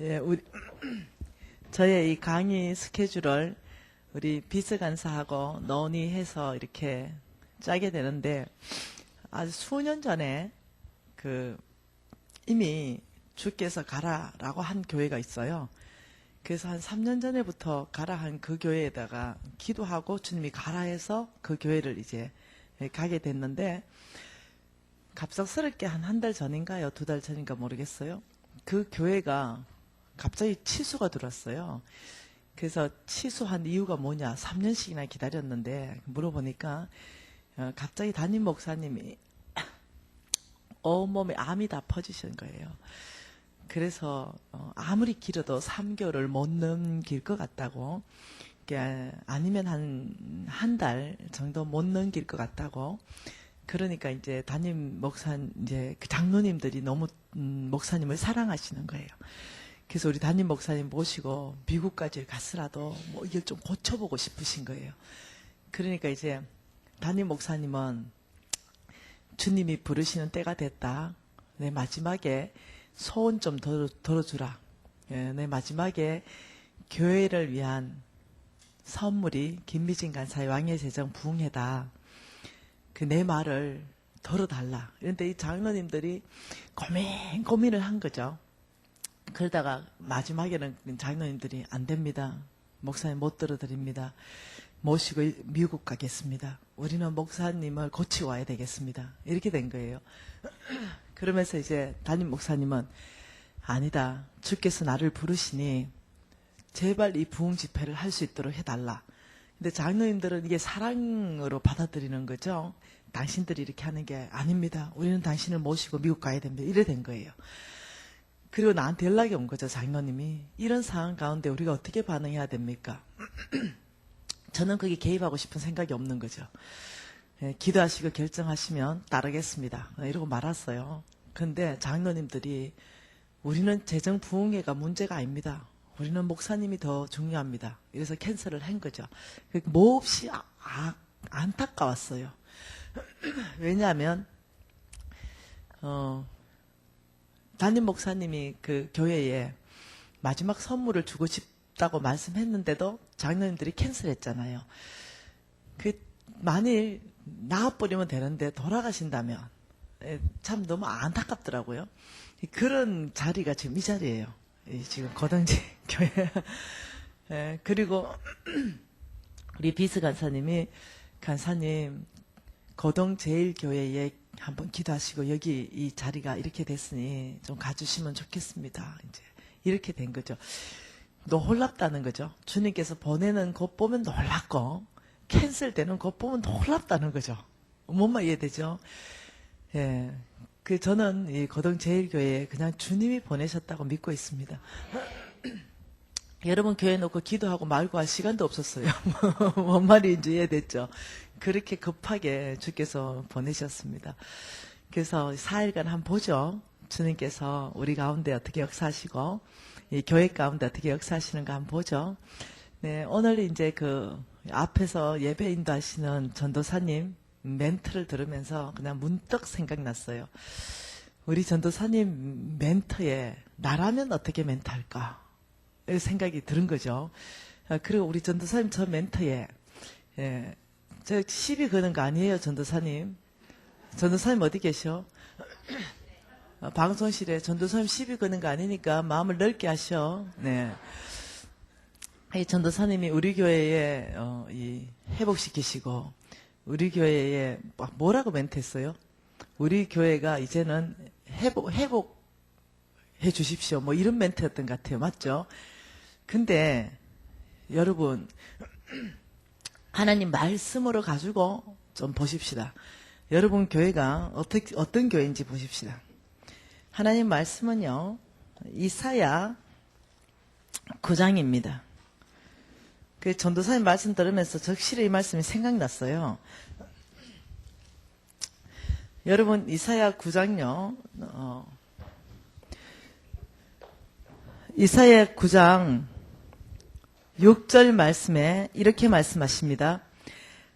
예, 저의 이 강의 스케줄을 우리 비서 간사하고 논의해서 이렇게 짜게 되는데, 아주 수년 전에 이미 주께서 가라라고 한 교회가 있어요. 그래서 한 3년 전에부터 가라 한 그 교회에다가 기도하고 주님이 가라 해서 그 교회를 이제 가게 됐는데, 갑작스럽게 한 달 전인가요? 2달 전인가 모르겠어요. 그 교회가 갑자기 치수가 들어왔어요. 그래서 치수한 이유가 뭐냐? 3년씩이나 기다렸는데 물어보니까 갑자기 담임 목사님이 온몸에 암이 다 퍼지신 거예요. 그래서 아무리 길어도 3개월을 못 넘길 것 같다고, 아니면 한 달 정도 못 넘길 것 같다고. 그러니까 이제 담임 이제 그 장로님들이 너무 목사님을 사랑하시는 거예요. 그래서 우리 담임 목사님 모시고 미국까지 갔으라도 뭐 이걸 좀 고쳐보고 싶으신 거예요. 그러니까 이제 담임 목사님은 주님이 부르시는 때가 됐다. 내 마지막에 소원 좀 덜어주라. 내 마지막에 교회를 위한 선물이 김미진 간사의 왕의 재정 부흥회다. 내 말을 덜어달라. 그런데 이 장로님들이 고민을 한 거죠. 그러다가 마지막에는 장로님들이 안 됩니다. 목사님 못 들어드립니다. 모시고 미국 가겠습니다. 우리는 목사님을 고치고 와야 되겠습니다. 이렇게 된 거예요. 그러면서 이제 담임 목사님은 아니다. 주께서 나를 부르시니 제발 이 부흥 집회를 할 수 있도록 해달라. 근데 장로님들은 이게 사랑으로 받아들이는 거죠. 당신들이 이렇게 하는 게 아닙니다. 우리는 당신을 모시고 미국 가야 됩니다. 이래 된 거예요. 그리고 나한테 연락이 온 거죠. 장로님이. 이런 상황 가운데 우리가 어떻게 반응해야 됩니까? 저는 거기 개입하고 싶은 생각이 없는 거죠. 기도하시고 결정하시면 따르겠습니다. 이러고 말았어요. 근데 장로님들이 우리는 재정 부흥회가 문제가 아닙니다. 우리는 목사님이 더 중요합니다. 이래서 캔슬을 한 거죠. 몹시 안타까웠어요. 왜냐하면 담임 목사님이 그 교회에 마지막 선물을 주고 싶다고 말씀했는데도 장로님들이 캔슬했잖아요. 만일 나와버리면 되는데 돌아가신다면 참 너무 안타깝더라고요. 그런 자리가 지금 이 자리예요. 지금 거동제 교회. 그리고 우리 비서 간사님이 간사님 거동제일교회에 한번 기도하시고 여기 이 자리가 이렇게 됐으니 좀 가주시면 좋겠습니다. 이제 이렇게 된 거죠. 놀랍다는 거죠. 주님께서 보내는 것 보면 놀랍고 캔슬되는 것 보면 놀랍다는 거죠. 뭔말 이해되죠? 예. 저는 이 거동제일교회에 그냥 주님이 보내셨다고 믿고 있습니다. 여러분 교회 놓고 기도하고 말고 할 시간도 없었어요. 뭔 말인지 이해됐죠? 그렇게 급하게 주께서 보내셨습니다. 그래서 4일간 한번 보죠. 주님께서 우리 가운데 어떻게 역사하시고 이 교회 가운데 어떻게 역사하시는가 한번 보죠. 네, 오늘 이제 앞에서 예배 인도하시는 전도사님 멘트를 들으면서 그냥 문득 생각났어요. 우리 전도사님 멘트에 나라면 어떻게 멘트할까? 이 생각이 들은 거죠. 그리고 우리 전도사님 저 멘트에 저 시비 거는 거 아니에요, 전도사님. 전도사님 어디 계셔? 방송실에 전도사님 시비 거는 거 아니니까 마음을 넓게 하셔. 네. 이 전도사님이 우리 교회에 회복시키시고 우리 교회에 뭐라고 멘트했어요? 우리 교회가 이제는 회복해 주십시오. 뭐 이런 멘트였던 것 같아요. 맞죠? 근데 여러분 하나님 말씀으로 가지고 좀 보십시다. 여러분 교회가 어떤 교회인지 보십시다. 하나님 말씀은요. 이사야 9장입니다. 그 전도사님 말씀 들으면서 적실히 이 말씀이 생각났어요. 여러분 이사야 9장요. 이사야 9장 6절 말씀에 이렇게 말씀하십니다.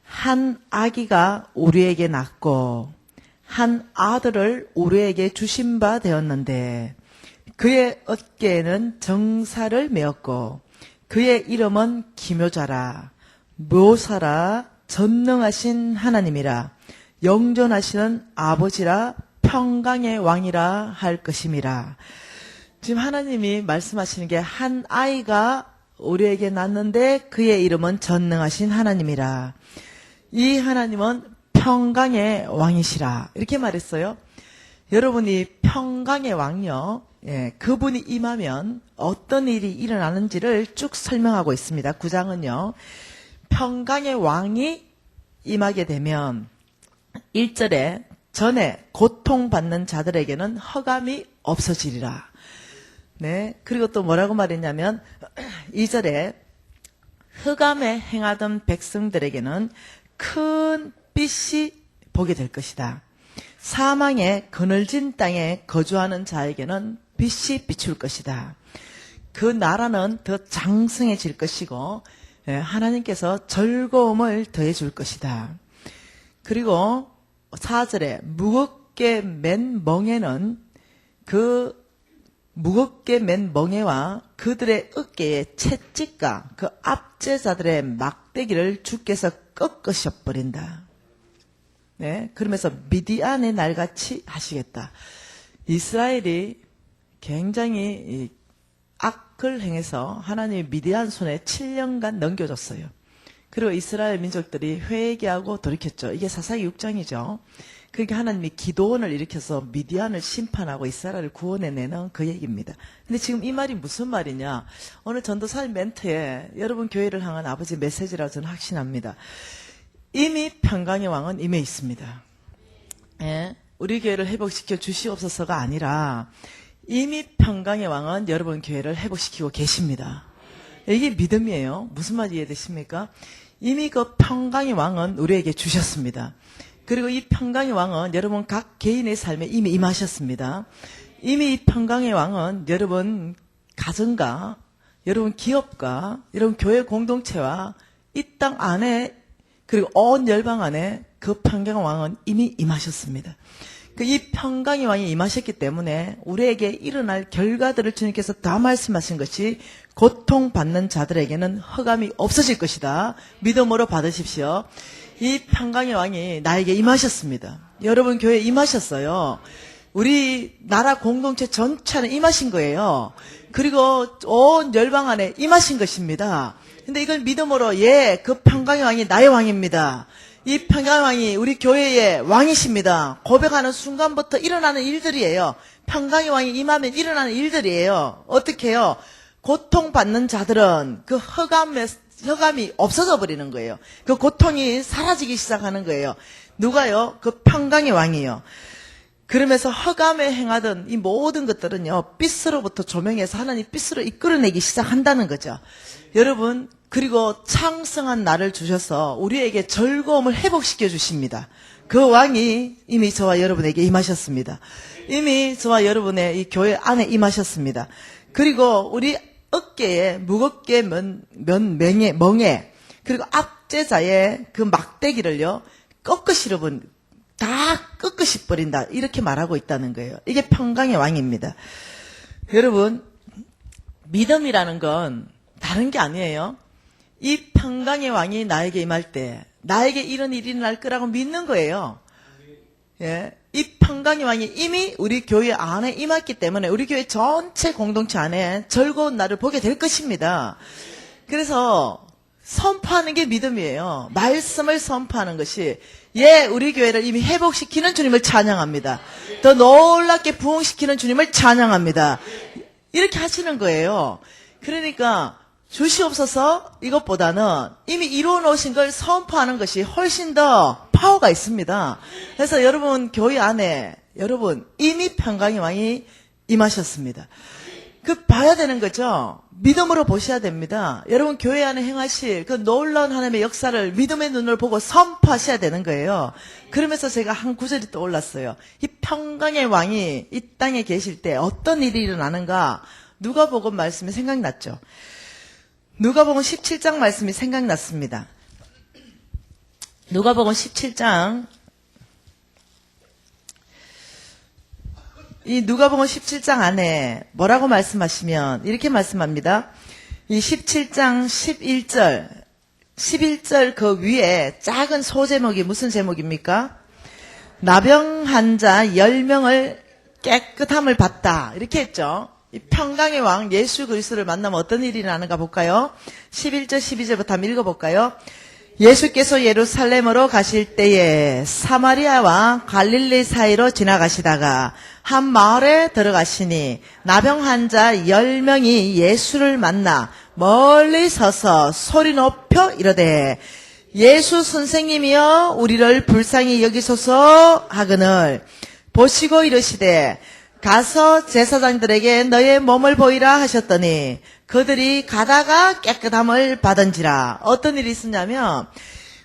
한 아기가 우리에게 낳고 한 아들을 우리에게 주신 바 되었는데 그의 어깨에는 정사를 메었고 그의 이름은 기묘자라 묘사라 전능하신 하나님이라 영존하시는 아버지라 평강의 왕이라 할 것임이라. 지금 하나님이 말씀하시는 게 한 아이가 우리에게 낳는데 그의 이름은 전능하신 하나님이라. 이 하나님은 평강의 왕이시라. 이렇게 말했어요. 여러분이 평강의 왕이요. 그분이 임하면 어떤 일이 일어나는지를 쭉 설명하고 있습니다. 9장은요. 평강의 왕이 임하게 되면 1절에 전에 고통받는 자들에게는 허감이 없어지리라. 네. 그리고 또 뭐라고 말했냐면 2절에 흑암에 행하던 백성들에게는 큰 빛이 보게 될 것이다. 사망의 그늘진 땅에 거주하는 자에게는 빛이 비출 것이다. 그 나라는 더 장성해질 것이고 하나님께서 즐거움을 더해 줄 것이다. 그리고 4절에 무겁게 맨 멍에는 그 무겁게 맨 멍에와 그들의 어깨에 채찍과 그 압제자들의 막대기를 주께서 꺾으셔 버린다. 네, 그러면서 미디안의 날같이 하시겠다. 이스라엘이 굉장히 악을 행해서 하나님이 미디안 손에 7년간 넘겨줬어요. 그리고 이스라엘 민족들이 회개하고 돌이켰죠. 이게 사사기 6장이죠. 그러니까 하나님이 기도원을 일으켜서 미디안을 심판하고 이스라엘을 구원해내는 그 얘기입니다. 근데 지금 이 말이 무슨 말이냐? 오늘 전도사님 멘트에 여러분 교회를 향한 아버지 메시지라고 저는 확신합니다. 이미 평강의 왕은 임해 있습니다. 예? 우리 교회를 회복시켜 주시옵소서가 아니라 이미 평강의 왕은 여러분 교회를 회복시키고 계십니다. 이게 믿음이에요. 무슨 말 이해되십니까? 이미 그 평강의 왕은 우리에게 주셨습니다. 그리고 이 평강의 왕은 여러분 각 개인의 삶에 이미 임하셨습니다. 이미 이 평강의 왕은 여러분 가정과 여러분 기업과 여러분 교회 공동체와 이 땅 안에 그리고 온 열방 안에 그 평강의 왕은 이미 임하셨습니다. 이 평강의 왕이 임하셨기 때문에 우리에게 일어날 결과들을 주님께서 다 말씀하신 것이 고통받는 자들에게는 허감이 없어질 것이다. 믿음으로 받으십시오. 이 평강의 왕이 나에게 임하셨습니다. 여러분 교회에 임하셨어요. 우리 나라 공동체 전체는 임하신 거예요. 그리고 온 열방 안에 임하신 것입니다. 근데 이걸 믿음으로 그 평강의 왕이 나의 왕입니다. 이 평강의 왕이 우리 교회의 왕이십니다. 고백하는 순간부터 일어나는 일들이에요. 평강의 왕이 임하면 일어나는 일들이에요. 어떻게 해요? 고통받는 자들은 그 허감이 없어져 버리는 거예요. 그 고통이 사라지기 시작하는 거예요. 누가요? 그 평강의 왕이요. 그러면서 허감에 행하던 이 모든 것들은요, 빛으로부터 조명해서 하나님 빛으로 이끌어내기 시작한다는 거죠. 여러분, 그리고 창성한 나를 주셔서 우리에게 즐거움을 회복시켜 주십니다. 그 왕이 이미 저와 여러분에게 임하셨습니다. 이미 저와 여러분의 이 교회 안에 임하셨습니다. 그리고 우리 어깨에 무겁게 멍에 그리고 압제자의 그 막대기를요 꺾으시려분 다 꺾으시 버린다 이렇게 말하고 있다는 거예요. 이게 평강의 왕입니다. 여러분 믿음이라는 건 다른 게 아니에요. 이 평강의 왕이 나에게 임할 때 나에게 이런 일이 날 거라고 믿는 거예요. 예, 이 평강의 왕이 이미 우리 교회 안에 임했기 때문에 우리 교회 전체 공동체 안에 즐거운 날을 보게 될 것입니다. 그래서 선포하는 게 믿음이에요. 말씀을 선포하는 것이 우리 교회를 이미 회복시키는 주님을 찬양합니다. 더 놀랍게 부흥시키는 주님을 찬양합니다. 이렇게 하시는 거예요. 그러니까 주시옵소서 이것보다는 이미 이루어 놓으신 걸 선포하는 것이 훨씬 더 파워가 있습니다. 그래서 여러분 교회 안에 여러분 이미 평강의 왕이 임하셨습니다. 봐야 되는 거죠. 믿음으로 보셔야 됩니다. 여러분 교회 안에 행하실 그 놀라운 하나님의 역사를 믿음의 눈을 보고 선포하셔야 되는 거예요. 그러면서 제가 한 구절이 떠올랐어요. 이 평강의 왕이 이 땅에 계실 때 어떤 일이 일어나는가 누가복음 말씀이 생각났죠. 누가복음 17장 말씀이 생각났습니다. 누가복음 17장 이 누가복음 17장 안에 뭐라고 말씀하시면 이렇게 말씀합니다. 이 17장 11절 그 위에 작은 소제목이 무슨 제목입니까? 나병 자 10명을 깨끗함을 받다 이렇게 했죠. 이 평강의 왕 예수 그리스도를 만나면 어떤 일이 나는가 볼까요? 11절 12절부터 한번 읽어볼까요? 예수께서 예루살렘으로 가실 때에 사마리아와 갈릴리 사이로 지나가시다가 한 마을에 들어가시니 나병 자 10명이 예수를 만나 멀리 서서 소리 높여 이르되 예수 선생님이여 우리를 불쌍히 여기소서 하거늘 보시고 이르시되 가서 제사장들에게 너의 몸을 보이라 하셨더니 그들이 가다가 깨끗함을 받은지라. 어떤 일이 있었냐면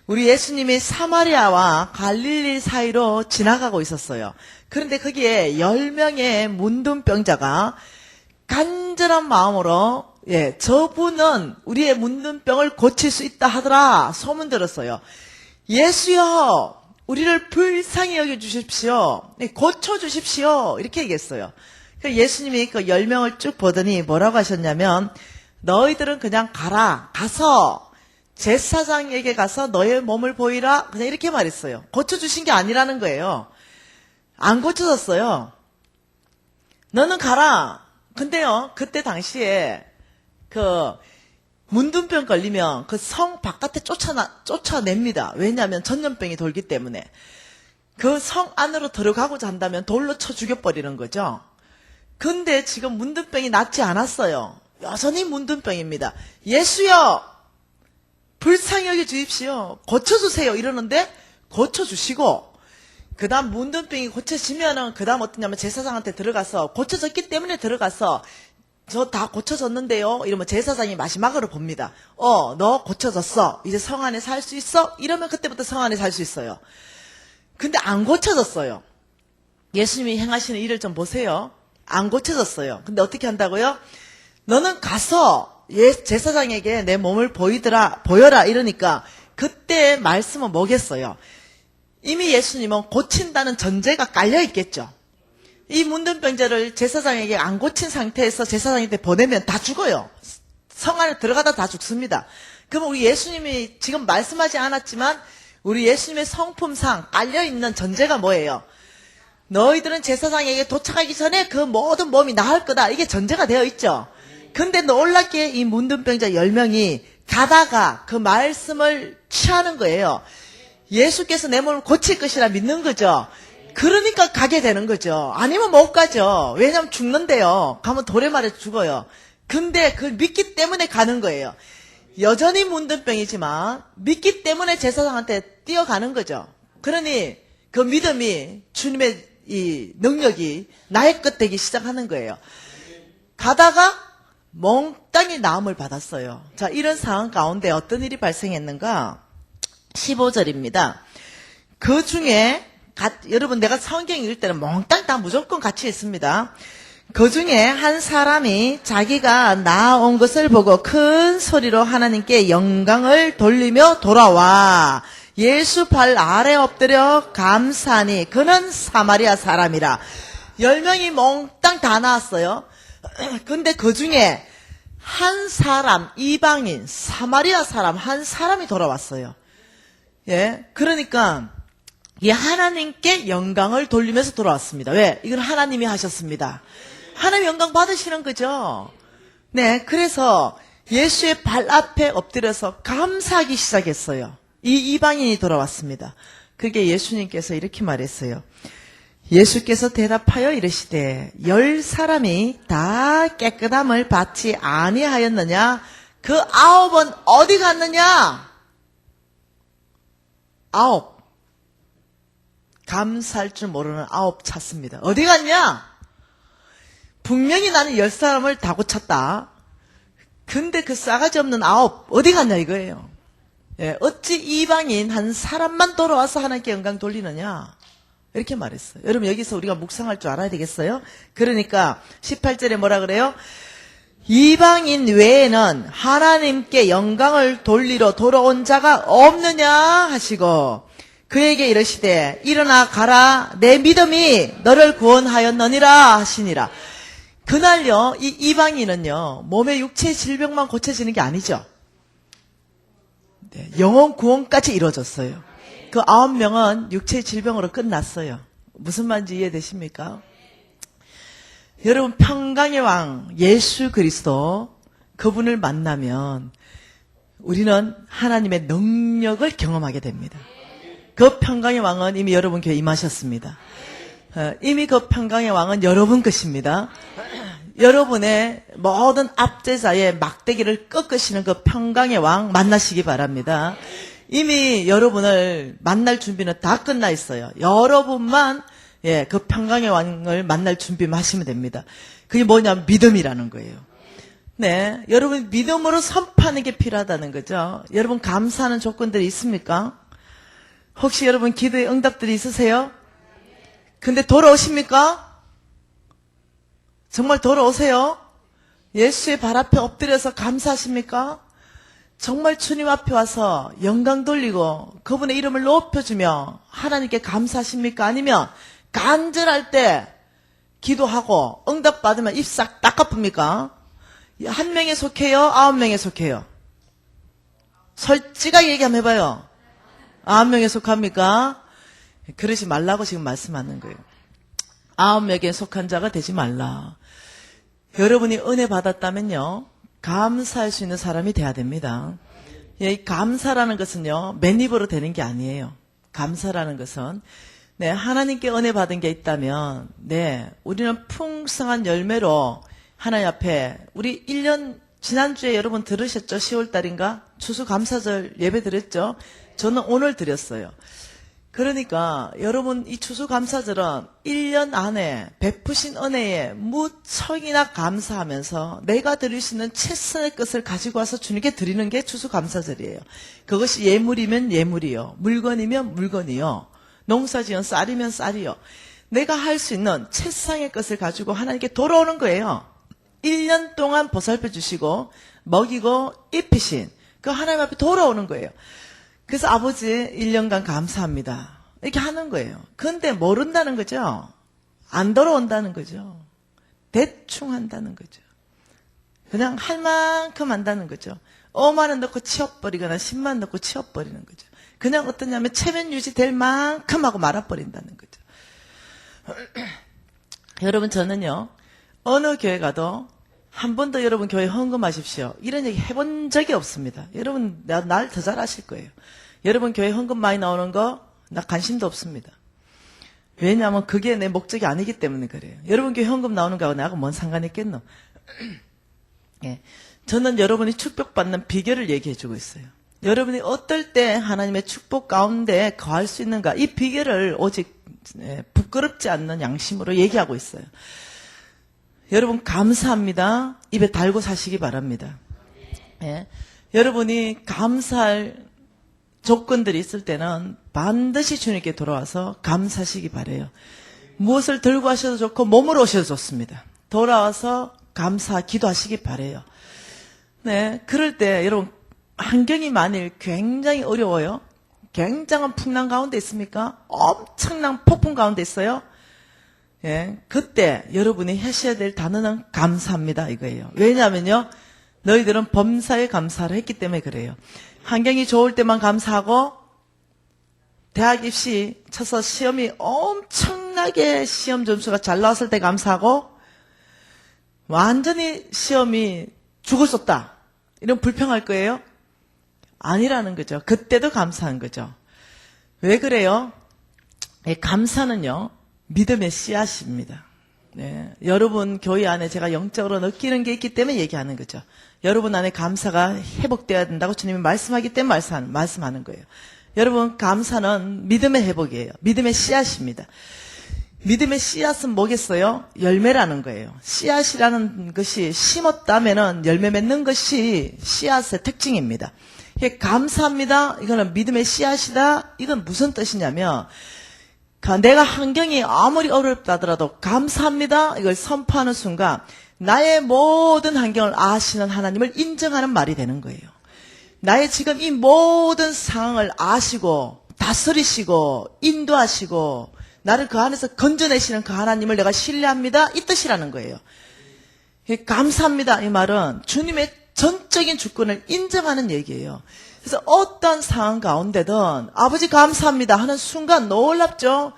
우리 예수님이 사마리아와 갈릴리 사이로 지나가고 있었어요. 그런데 거기에 10명의 문둥병자가 간절한 마음으로 저분은 우리의 문둥병을 고칠 수 있다 하더라 소문 들었어요. 예수여 우리를 불쌍히 여겨주십시오. 고쳐주십시오. 이렇게 얘기했어요. 예수님이 그 10명을 쭉 보더니 뭐라고 하셨냐면 너희들은 그냥 가서 제사장에게 가서 너의 몸을 보이라 그냥 이렇게 말했어요. 고쳐주신 게 아니라는 거예요. 안 고쳐졌어요. 너는 가라. 근데요 그때 당시에 그 문둥병 걸리면 그 성 바깥에 쫓아냅니다. 왜냐하면 전염병이 돌기 때문에. 그 성 안으로 들어가고자 한다면 돌로 쳐 죽여버리는 거죠. 근데 지금 문둥병이 낫지 않았어요. 여전히 문둥병입니다. 예수여 불쌍히 여겨 주십시오. 고쳐주세요. 이러는데 고쳐주시고 그 다음 문둥병이 고쳐지면은 그 다음 어떠냐면 제사장한테 들어가서 고쳐졌기 때문에 들어가서 저 다 고쳐졌는데요. 이러면 제사장이 마지막으로 봅니다. 너 고쳐졌어. 이제 성 안에 살 수 있어? 이러면 그때부터 성 안에 살 수 있어요. 근데 안 고쳐졌어요. 예수님이 행하시는 일을 좀 보세요. 안 고쳐졌어요. 근데 어떻게 한다고요? 너는 가서 제사장에게 내 몸을 보여라 이러니까 그때 말씀은 뭐겠어요? 이미 예수님은 고친다는 전제가 깔려 있겠죠. 이 문둥병자를 제사장에게 안 고친 상태에서 제사장한테 보내면 다 죽어요. 성 안에 들어가다 다 죽습니다. 그럼 우리 예수님이 지금 말씀하지 않았지만 우리 예수님의 성품상 깔려있는 전제가 뭐예요? 너희들은 제사장에게 도착하기 전에 그 모든 몸이 나을 거다. 이게 전제가 되어 있죠. 근데 놀랍게 이 문둥병자 10명이 가다가 그 말씀을 취하는 거예요. 예수께서 내 몸을 고칠 것이라 믿는 거죠. 그러니까 가게 되는 거죠. 아니면 못 가죠. 왜냐면 죽는데요. 가면 돌에 말해 죽어요. 근데 그걸 믿기 때문에 가는 거예요. 여전히 문둥병이지만 믿기 때문에 제사장한테 뛰어가는 거죠. 그러니 그 믿음이 주님의 이 능력이 나의 것 되기 시작하는 거예요. 가다가 몽땅히 나음을 받았어요. 자, 이런 상황 가운데 어떤 일이 발생했는가? 15절입니다. 그 중에 여러분 내가 성경 읽을 때는 몽땅 다 무조건 같이 있습니다. 그 중에 한 사람이 자기가 나아온 것을 보고 큰 소리로 하나님께 영광을 돌리며 돌아와 예수 발 아래 엎드려 감사하니 그는 사마리아 사람이라. 10명이 몽땅 다 나왔어요. 근데 그 중에 한 사람, 이방인, 사마리아 사람 한 사람이 돌아왔어요. 예, 그러니까 이 하나님께 영광을 돌리면서 돌아왔습니다. 왜? 이건 하나님이 하셨습니다. 하나님 영광 받으시는 거죠. 네, 그래서 예수의 발 앞에 엎드려서 감사하기 시작했어요. 이 이방인이 돌아왔습니다. 그게 예수님께서 이렇게 말했어요. 예수께서 대답하여 이르시되 10사람이 다 깨끗함을 받지 아니하였느냐? 그 9은 어디 갔느냐? 9. 감사할 줄 모르는 9 찾습니다. 어디 갔냐? 분명히 나는 10사람을 다 고쳤다. 근데 그 싸가지 없는 9 어디 갔냐 이거예요. 예, 어찌 이방인 한 사람만 돌아와서 하나님께 영광 돌리느냐? 이렇게 말했어요. 여러분 여기서 우리가 묵상할 줄 알아야 되겠어요? 그러니까 18절에 뭐라 그래요? 이방인 외에는 하나님께 영광을 돌리러 돌아온 자가 없느냐 하시고 그에게 이르시되 일어나 가라 내 믿음이 너를 구원하였느니라 하시니라. 그날요 이 이방인은요 몸의 육체 질병만 고쳐지는 게 아니죠. 네, 영혼 구원까지 이루어졌어요. 그 9명은 육체 질병으로 끝났어요. 무슨 말인지 이해되십니까? 여러분 평강의 왕 예수 그리스도 그분을 만나면 우리는 하나님의 능력을 경험하게 됩니다. 그 평강의 왕은 이미 여러분 교회에 임하셨습니다. 이미 그 평강의 왕은 여러분 것입니다. 여러분의 모든 압제자의 막대기를 꺾으시는 그 평강의 왕 만나시기 바랍니다. 이미 여러분을 만날 준비는 다 끝나 있어요. 여러분만 그 평강의 왕을 만날 준비만 하시면 됩니다. 그게 뭐냐면 믿음이라는 거예요. 네, 여러분 믿음으로 선포하는 게 필요하다는 거죠. 여러분 감사하는 조건들이 있습니까? 혹시 여러분 기도의 응답들이 있으세요? 근데 돌아오십니까? 정말 돌아오세요? 예수의 발 앞에 엎드려서 감사하십니까? 정말 주님 앞에 와서 영광 돌리고 그분의 이름을 높여주며 하나님께 감사하십니까? 아니면 간절할 때 기도하고 응답받으면 입 싹 닦아쁩니까? 한 명에 속해요? 9명에 속해요? 솔직하게 얘기 한번 해봐요. 9명에 속합니까? 그러지 말라고 지금 말씀하는 거예요. 9명에 속한 자가 되지 말라. 여러분이 은혜 받았다면요, 감사할 수 있는 사람이 돼야 됩니다. 이 감사라는 것은요, 맨입으로 되는 게 아니에요. 감사라는 것은, 네, 하나님께 은혜 받은 게 있다면, 네, 우리는 풍성한 열매로 하나님 앞에, 우리 1년, 지난주에 여러분 들으셨죠? 10월달인가? 추수감사절 예배 드렸죠? 저는 오늘 드렸어요. 그러니까 여러분 이 추수감사절은 1년 안에 베푸신 은혜에 무척이나 감사하면서 내가 드릴 수 있는 최선의 것을 가지고 와서 주님께 드리는 게 추수감사절이에요. 그것이 예물이면 예물이요, 물건이면 물건이요, 농사지은 쌀이면 쌀이요. 내가 할 수 있는 최상의 것을 가지고 하나님께 돌아오는 거예요. 1년 동안 보살펴 주시고 먹이고 입히신 그 하나님 앞에 돌아오는 거예요. 그래서 아버지 1년간 감사합니다. 이렇게 하는 거예요. 그런데 모른다는 거죠. 안 돌아온다는 거죠. 대충 한다는 거죠. 그냥 할 만큼 한다는 거죠. 5만 원 넣고 치워버리거나 10만 원 넣고 치워버리는 거죠. 그냥 어떠냐면 체면 유지될 만큼 하고 말아버린다는 거죠. 여러분 저는요, 어느 교회 가도 한 번도 여러분 교회 헌금하십시오, 이런 얘기 해본 적이 없습니다. 여러분 날 더 잘 아실 거예요. 여러분 교회 헌금 많이 나오는 거 나 관심도 없습니다. 왜냐하면 그게 내 목적이 아니기 때문에 그래요. 여러분 교회 헌금 나오는 거하고 나하고 뭔 상관이 있겠노? 예, 저는 여러분이 축복받는 비결을 얘기해 주고 있어요. 여러분이 어떨 때 하나님의 축복 가운데 거할 수 있는가, 이 비결을 오직 부끄럽지 않는 양심으로 얘기하고 있어요. 여러분 감사합니다, 입에 달고 사시기 바랍니다. 예. 여러분이 감사할 조건들이 있을 때는 반드시 주님께 돌아와서 감사하시기 바래요. 무엇을 들고 하셔도 좋고 몸으로 오셔도 좋습니다. 돌아와서 감사 기도하시기 바래요. 네, 그럴 때 여러분 환경이 만일 굉장히 어려워요, 굉장한 풍랑 가운데 있습니까? 엄청난 폭풍 가운데 있어요? 예, 그때 여러분이 하셔야 될 단어는 감사합니다 이거예요. 왜냐하면요, 너희들은 범사에 감사를 했기 때문에 그래요. 환경이 좋을 때만 감사하고, 대학 입시 쳐서 시험이 엄청나게 시험 점수가 잘 나왔을 때 감사하고, 완전히 시험이 죽을 수 없다 이런 불평할 거예요? 아니라는 거죠. 그때도 감사한 거죠. 왜 그래요? 감사는요, 믿음의 씨앗입니다. 네, 여러분 교회 안에 제가 영적으로 느끼는 게 있기 때문에 얘기하는 거죠. 여러분 안에 감사가 회복되어야 된다고 주님이 말씀하기 때문에 말씀하는 거예요. 여러분 감사는 믿음의 회복이에요. 믿음의 씨앗입니다. 믿음의 씨앗은 뭐겠어요? 열매라는 거예요. 씨앗이라는 것이 심었다면은 열매 맺는 것이 씨앗의 특징입니다. 감사합니다, 이거는 믿음의 씨앗이다. 이건 무슨 뜻이냐면, 내가 환경이 아무리 어렵다 하더라도 감사합니다 이걸 선포하는 순간 나의 모든 환경을 아시는 하나님을 인정하는 말이 되는 거예요. 나의 지금 이 모든 상황을 아시고 다스리시고 인도하시고 나를 그 안에서 건져내시는 그 하나님을 내가 신뢰합니다. 이 뜻이라는 거예요. 감사합니다. 이 말은 주님의 전적인 주권을 인정하는 얘기예요. 그래서 어떤 상황 가운데든 아버지 감사합니다 하는 순간 놀랍죠?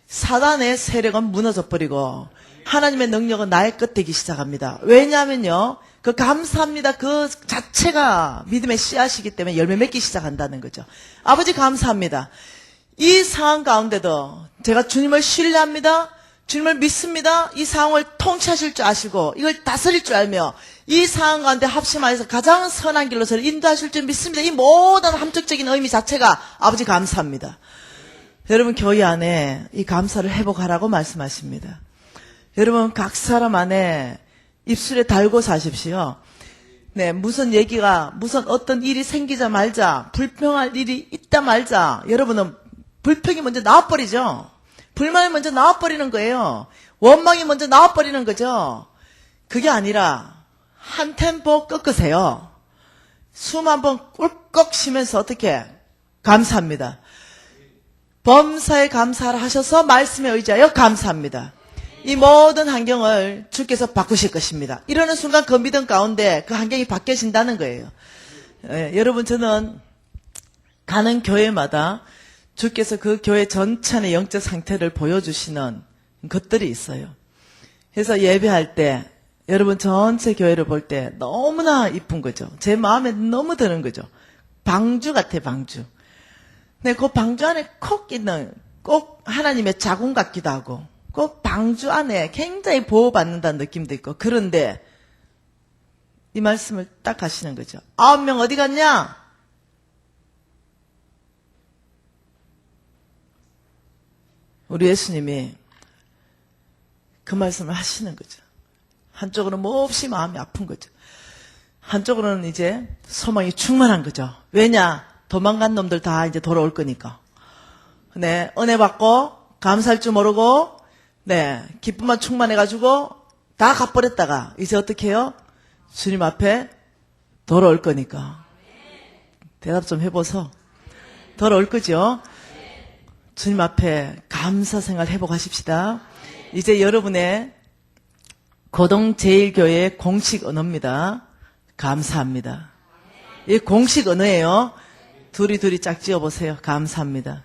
사단의 세력은 무너져 버리고 하나님의 능력은 나의 끝 되기 시작합니다. 왜냐하면요, 그 감사합니다 그 자체가 믿음의 씨앗이기 때문에 열매 맺기 시작한다는 거죠. 아버지 감사합니다. 이 상황 가운데도 제가 주님을 신뢰합니다. 주님을 믿습니다. 이 상황을 통치하실 줄 아시고 이걸 다스릴 줄 알며 이 상황 가운데 합심하여서 가장 선한 길로 저를 인도하실 줄 믿습니다. 이 모든 함축적인 의미 자체가 아버지 감사합니다. 여러분 교회 안에 이 감사를 회복하라고 말씀하십니다. 여러분 각 사람 안에 입술에 달고 사십시오. 네, 무슨 얘기가 무슨 어떤 일이 생기자 말자 불평할 일이 있다 말자 여러분은 불평이 먼저 나와버리죠. 불만이 먼저 나와버리는 거예요. 원망이 먼저 나와버리는 거죠. 그게 아니라 한 템포 꺾으세요. 숨 한번 꿀꺽 쉬면서 어떻게 감사합니다. 범사에 감사를 하셔서 말씀에 의지하여 감사합니다. 이 모든 환경을 주께서 바꾸실 것입니다. 이러는 순간 그 믿음 가운데 그 환경이 바뀌어진다는 거예요. 여러분 저는 가는 교회마다 주께서 그 교회 전체의 영적 상태를 보여주시는 것들이 있어요. 그래서 예배할 때 여러분 전체 교회를 볼 때 너무나 이쁜 거죠. 제 마음에 너무 드는 거죠. 방주 같아 방주. 네, 그 방주 안에 콕 있는 꼭 하나님의 자궁 같기도 하고 꼭 방주 안에 굉장히 보호받는다는 느낌도 있고 그런데 이 말씀을 딱 하시는 거죠. 9명 어디 갔냐? 우리 예수님이 그 말씀을 하시는 거죠. 한쪽으로는 몹시 마음이 아픈 거죠. 한쪽으로는 이제 소망이 충만한 거죠. 왜냐? 도망간 놈들 다 이제 돌아올 거니까. 네, 은혜 받고 감사할 줄 모르고 네, 기쁨만 충만해가지고 다 갚버렸다가 이제 어떻게 해요? 주님 앞에 돌아올 거니까. 대답 좀 해보소. 돌아올 거죠? 주님 앞에 감사 생활 회복하십시다. 이제 여러분의 고동제일교회의 공식 언어입니다. 감사합니다. 이 공식 언어예요. 둘이 짝 지어보세요. 감사합니다.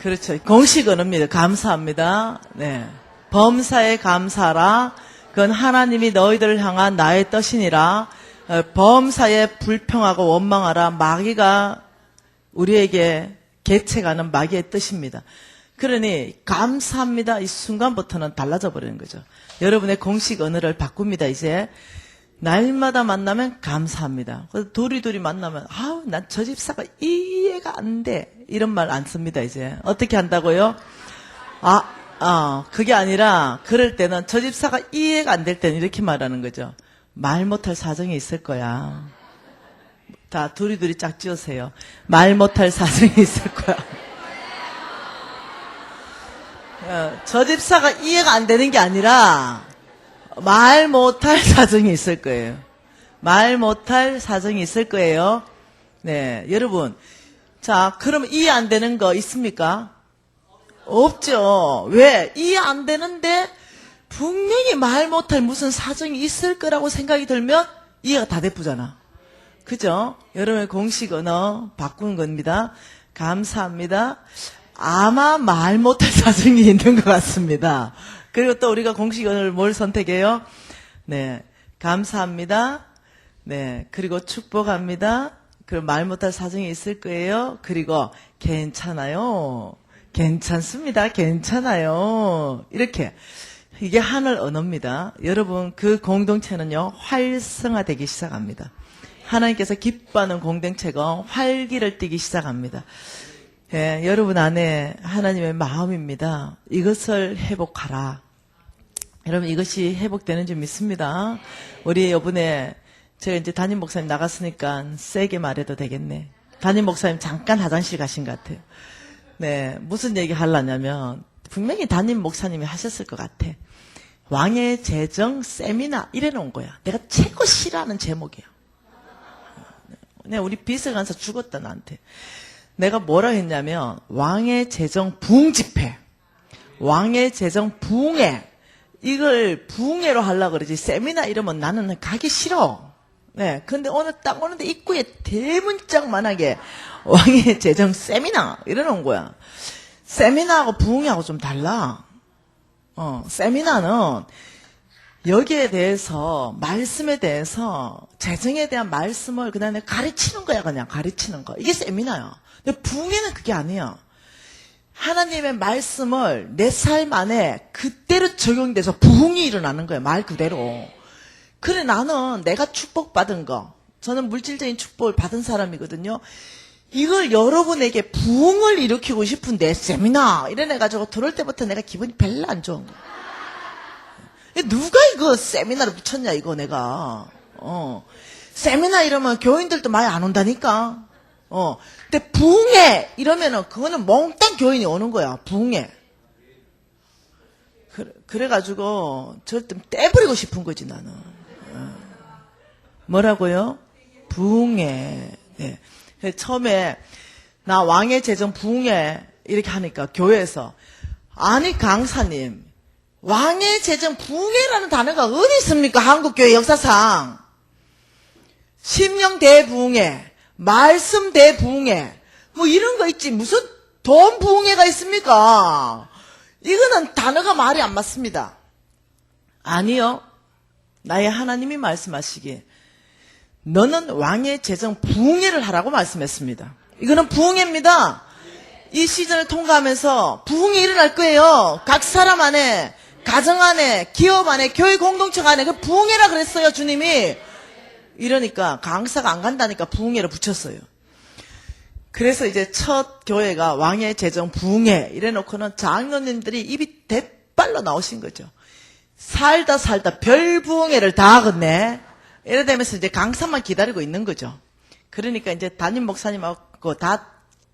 그렇죠. 공식 언어입니다. 감사합니다. 네. 범사에 감사라. 그건 하나님이 너희들을 향한 나의 뜻이니라. 범사에 불평하고 원망하라. 마귀가 우리에게 개체가는 마귀의 뜻입니다. 그러니 감사합니다. 이 순간부터는 달라져 버리는 거죠. 여러분의 공식 언어를 바꿉니다. 이제 날마다 만나면 감사합니다. 그래서 둘이 만나면 아우 난 저 집사가 이해가 안 돼. 이런 말 안 씁니다. 이제 어떻게 한다고요? 그게 아니라 그럴 때는 저 집사가 이해가 안 될 때는 이렇게 말하는 거죠. 말 못할 사정이 있을 거야. 다 둘이 짝 지으세요. 말 못할 사정이 있을 거야. 저 집사가 이해가 안 되는 게 아니라 말 못할 사정이 있을 거예요. 말 못할 사정이 있을 거예요. 네, 여러분. 자, 그럼 이해 안 되는 거 있습니까? 없죠. 왜? 이해 안 되는데 분명히 말 못할 무슨 사정이 있을 거라고 생각이 들면 이해가 다 되쁘잖아. 그죠? 여러분의 공식 언어 바꾸는 겁니다. 감사합니다. 아마 말 못할 사정이 있는 것 같습니다. 그리고 또 우리가 공식 언어를 뭘 선택해요? 네, 감사합니다. 네, 그리고 축복합니다. 그리고 말 못할 사정이 있을 거예요. 그리고 괜찮아요. 괜찮습니다. 괜찮아요. 이렇게. 이게 하늘 언어입니다. 여러분, 그 공동체는요, 활성화되기 시작합니다. 하나님께서 기뻐하는 공동체가 활기를 띠기 시작합니다. 예, 여러분 안에 하나님의 마음입니다. 이것을 회복하라. 여러분, 이것이 회복되는 줄 믿습니다. 우리 이번에 제가 이제 담임 목사님 나갔으니까 세게 말해도 되겠네. 담임 목사님 잠깐 화장실 가신 것 같아요. 네, 무슨 얘기 하려냐면 분명히 담임 목사님이 하셨을 것 같아. 왕의 재정 세미나 이래 놓은 거야. 내가 최고 싫어하는 제목이야. 네, 우리 비서관사 죽었다 나한테. 내가 뭐라 했냐면 왕의 재정 부흥 집회, 왕의 재정 부흥회, 이걸 부흥회로 하려고 그러지 세미나 이러면 나는 가기 싫어. 네, 근데 오늘 딱 오는데 입구에 대문짝만하게 왕의 재정 세미나 이러는 거야. 세미나하고 부흥회하고 좀 달라. 세미나는 여기에 대해서, 말씀에 대해서, 재정에 대한 말씀을 그다음에 가르치는 거야, 그냥 가르치는 거. 이게 세미나야. 근데 부흥회는 그게 아니야. 하나님의 말씀을 내 삶 안에 그대로 적용돼서 부흥이 일어나는 거야, 말 그대로. 그래, 나는 내가 축복받은 거, 저는 물질적인 축복을 받은 사람이거든요. 이걸 여러분에게 부흥을 일으키고 싶은데 세미나 이래가지고 들어올 때부터 내가 기분이 별로 안 좋은 거야. 누가 이거 세미나를 붙였냐 이거 내가. 세미나 이러면 교인들도 많이 안 온다니까. 근데 부흥회 이러면은 그거는 몽땅 교인이 오는 거야. 부흥회. 그래가지고 저를 좀 떼버리고 싶은 거지 나는. 뭐라고요? 부흥회. 네. 처음에 나 왕의 재정 부흥회 이렇게 하니까 교회에서 아니 강사님 왕의 재정 부흥회라는 단어가 어디 있습니까? 한국교회 역사상. 심령 대부흥회, 말씀 대부흥회 뭐 이런 거 있지 무슨 돈 부흥회가 있습니까? 이거는 단어가 말이 안 맞습니다. 아니요. 나의 하나님이 말씀하시기에 너는 왕의 재정 부흥회를 하라고 말씀했습니다. 이거는 부흥회입니다. 이 시즌을 통과하면서 부흥이 일어날 거예요. 각 사람 안에, 가정 안에, 기업 안에, 교회 공동체 안에 그 부흥회라 그랬어요, 주님이. 이러니까 강사가 안 간다니까 부흥회를 붙였어요. 그래서 이제 첫 교회가 왕의 재정 부흥회 이래놓고는 장로님들이 입이 대빨로 나오신 거죠. 살다 별 부흥회를 다 하겠네. 이래 되면서 이제 강사만 기다리고 있는 거죠. 그러니까 이제 담임 목사님하고 다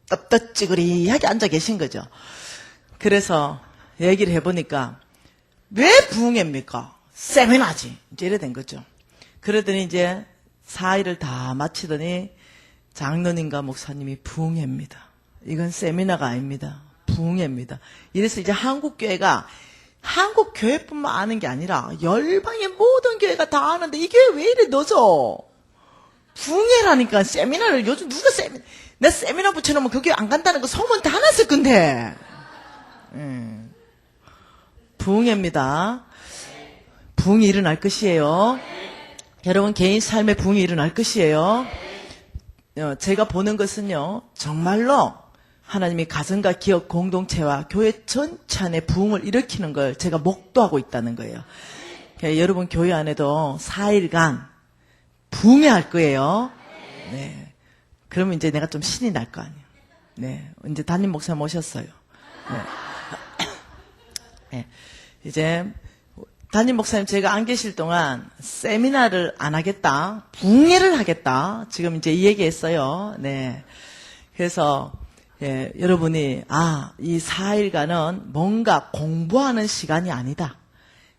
떳떳찌그리하게 앉아 계신 거죠. 그래서 얘기를 해보니까 왜 부흥회입니까? 세미나지. 이제 이래 된 거죠. 그러더니 이제 사의를 다 마치더니 장로님과 목사님이 부흥회입니다. 이건 세미나가 아닙니다. 부흥회입니다. 이래서 이제 한국교회가 한국 교회뿐만 아는 게 아니라 열방의 모든 교회가 다 아는데 이 교회 왜 이래 늦어? 부흥회라니까. 세미나를 요즘 누가 내 세미나 붙여놓으면 그 교회 안 간다는 거 소문 다 났을 건데. 부흥회입니다. 부흥이 일어날 것이에요. 여러분 개인 삶에 부흥이 일어날 것이에요. 제가 보는 것은요, 정말로 하나님이 가정과 기업 공동체와 교회 전체 안에 부흥을 일으키는 걸 제가 목도하고 있다는 거예요. 여러분 교회 안에도 4일간 부흥회 할 거예요. 네. 그러면 이제 내가 좀 신이 날 거 아니에요. 네. 이제 담임 목사님 오셨어요. 네. 네. 이제 담임 목사님 제가 안 계실 동안 세미나를 안 하겠다. 부흥회를 하겠다. 지금 이제 이 얘기했어요. 네. 그래서 예, 여러분이 이 4일간은 뭔가 공부하는 시간이 아니다.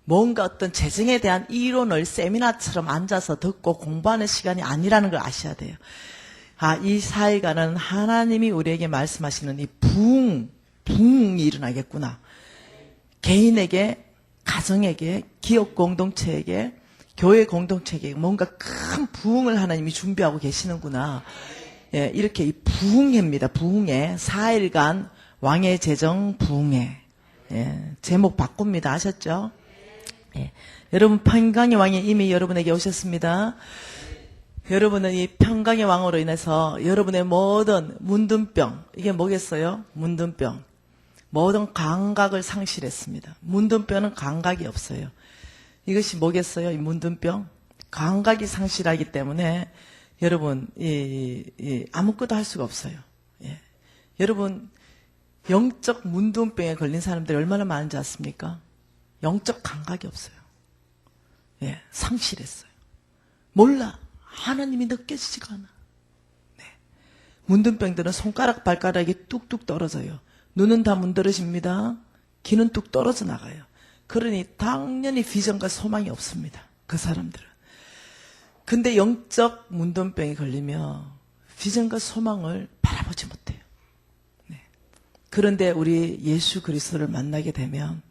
뭔가 어떤 재정에 대한 이론을 세미나처럼 앉아서 듣고 공부하는 시간이 아니라는 걸 아셔야 돼요. 이 4일간은 하나님이 우리에게 말씀하시는 이 부흥이 일어나겠구나. 개인에게, 가정에게, 기업 공동체에게, 교회 공동체에게 뭔가 큰 부흥을 하나님이 준비하고 계시는구나. 예, 이렇게 이 부흥회입니다. 부흥회. 4일간 왕의 재정 부흥회. 예, 제목 바꿉니다. 아셨죠? 예, 여러분 평강의 왕이 이미 여러분에게 오셨습니다. 여러분은 이 평강의 왕으로 인해서 여러분의 모든 문둥병, 이게 뭐겠어요? 문둥병. 모든 감각을 상실했습니다. 문둥병은 감각이 없어요. 이것이 뭐겠어요? 이 문둥병? 감각이 상실하기 때문에 여러분, 아무것도 할 수가 없어요. 예. 여러분, 영적 문둥병에 걸린 사람들이 얼마나 많은지 아십니까? 영적 감각이 없어요. 예, 상실했어요. 몰라. 하나님이 느껴지지가 않아. 네. 문둥병들은 손가락, 발가락이 뚝뚝 떨어져요. 눈은 다 문드러집니다. 귀는 뚝 떨어져 나가요. 그러니 당연히 비전과 소망이 없습니다. 그 사람들은. 근데 영적 문둥병이 걸리면 비전과 소망을 바라보지 못해요. 네. 그런데 우리 예수 그리스도를 만나게 되면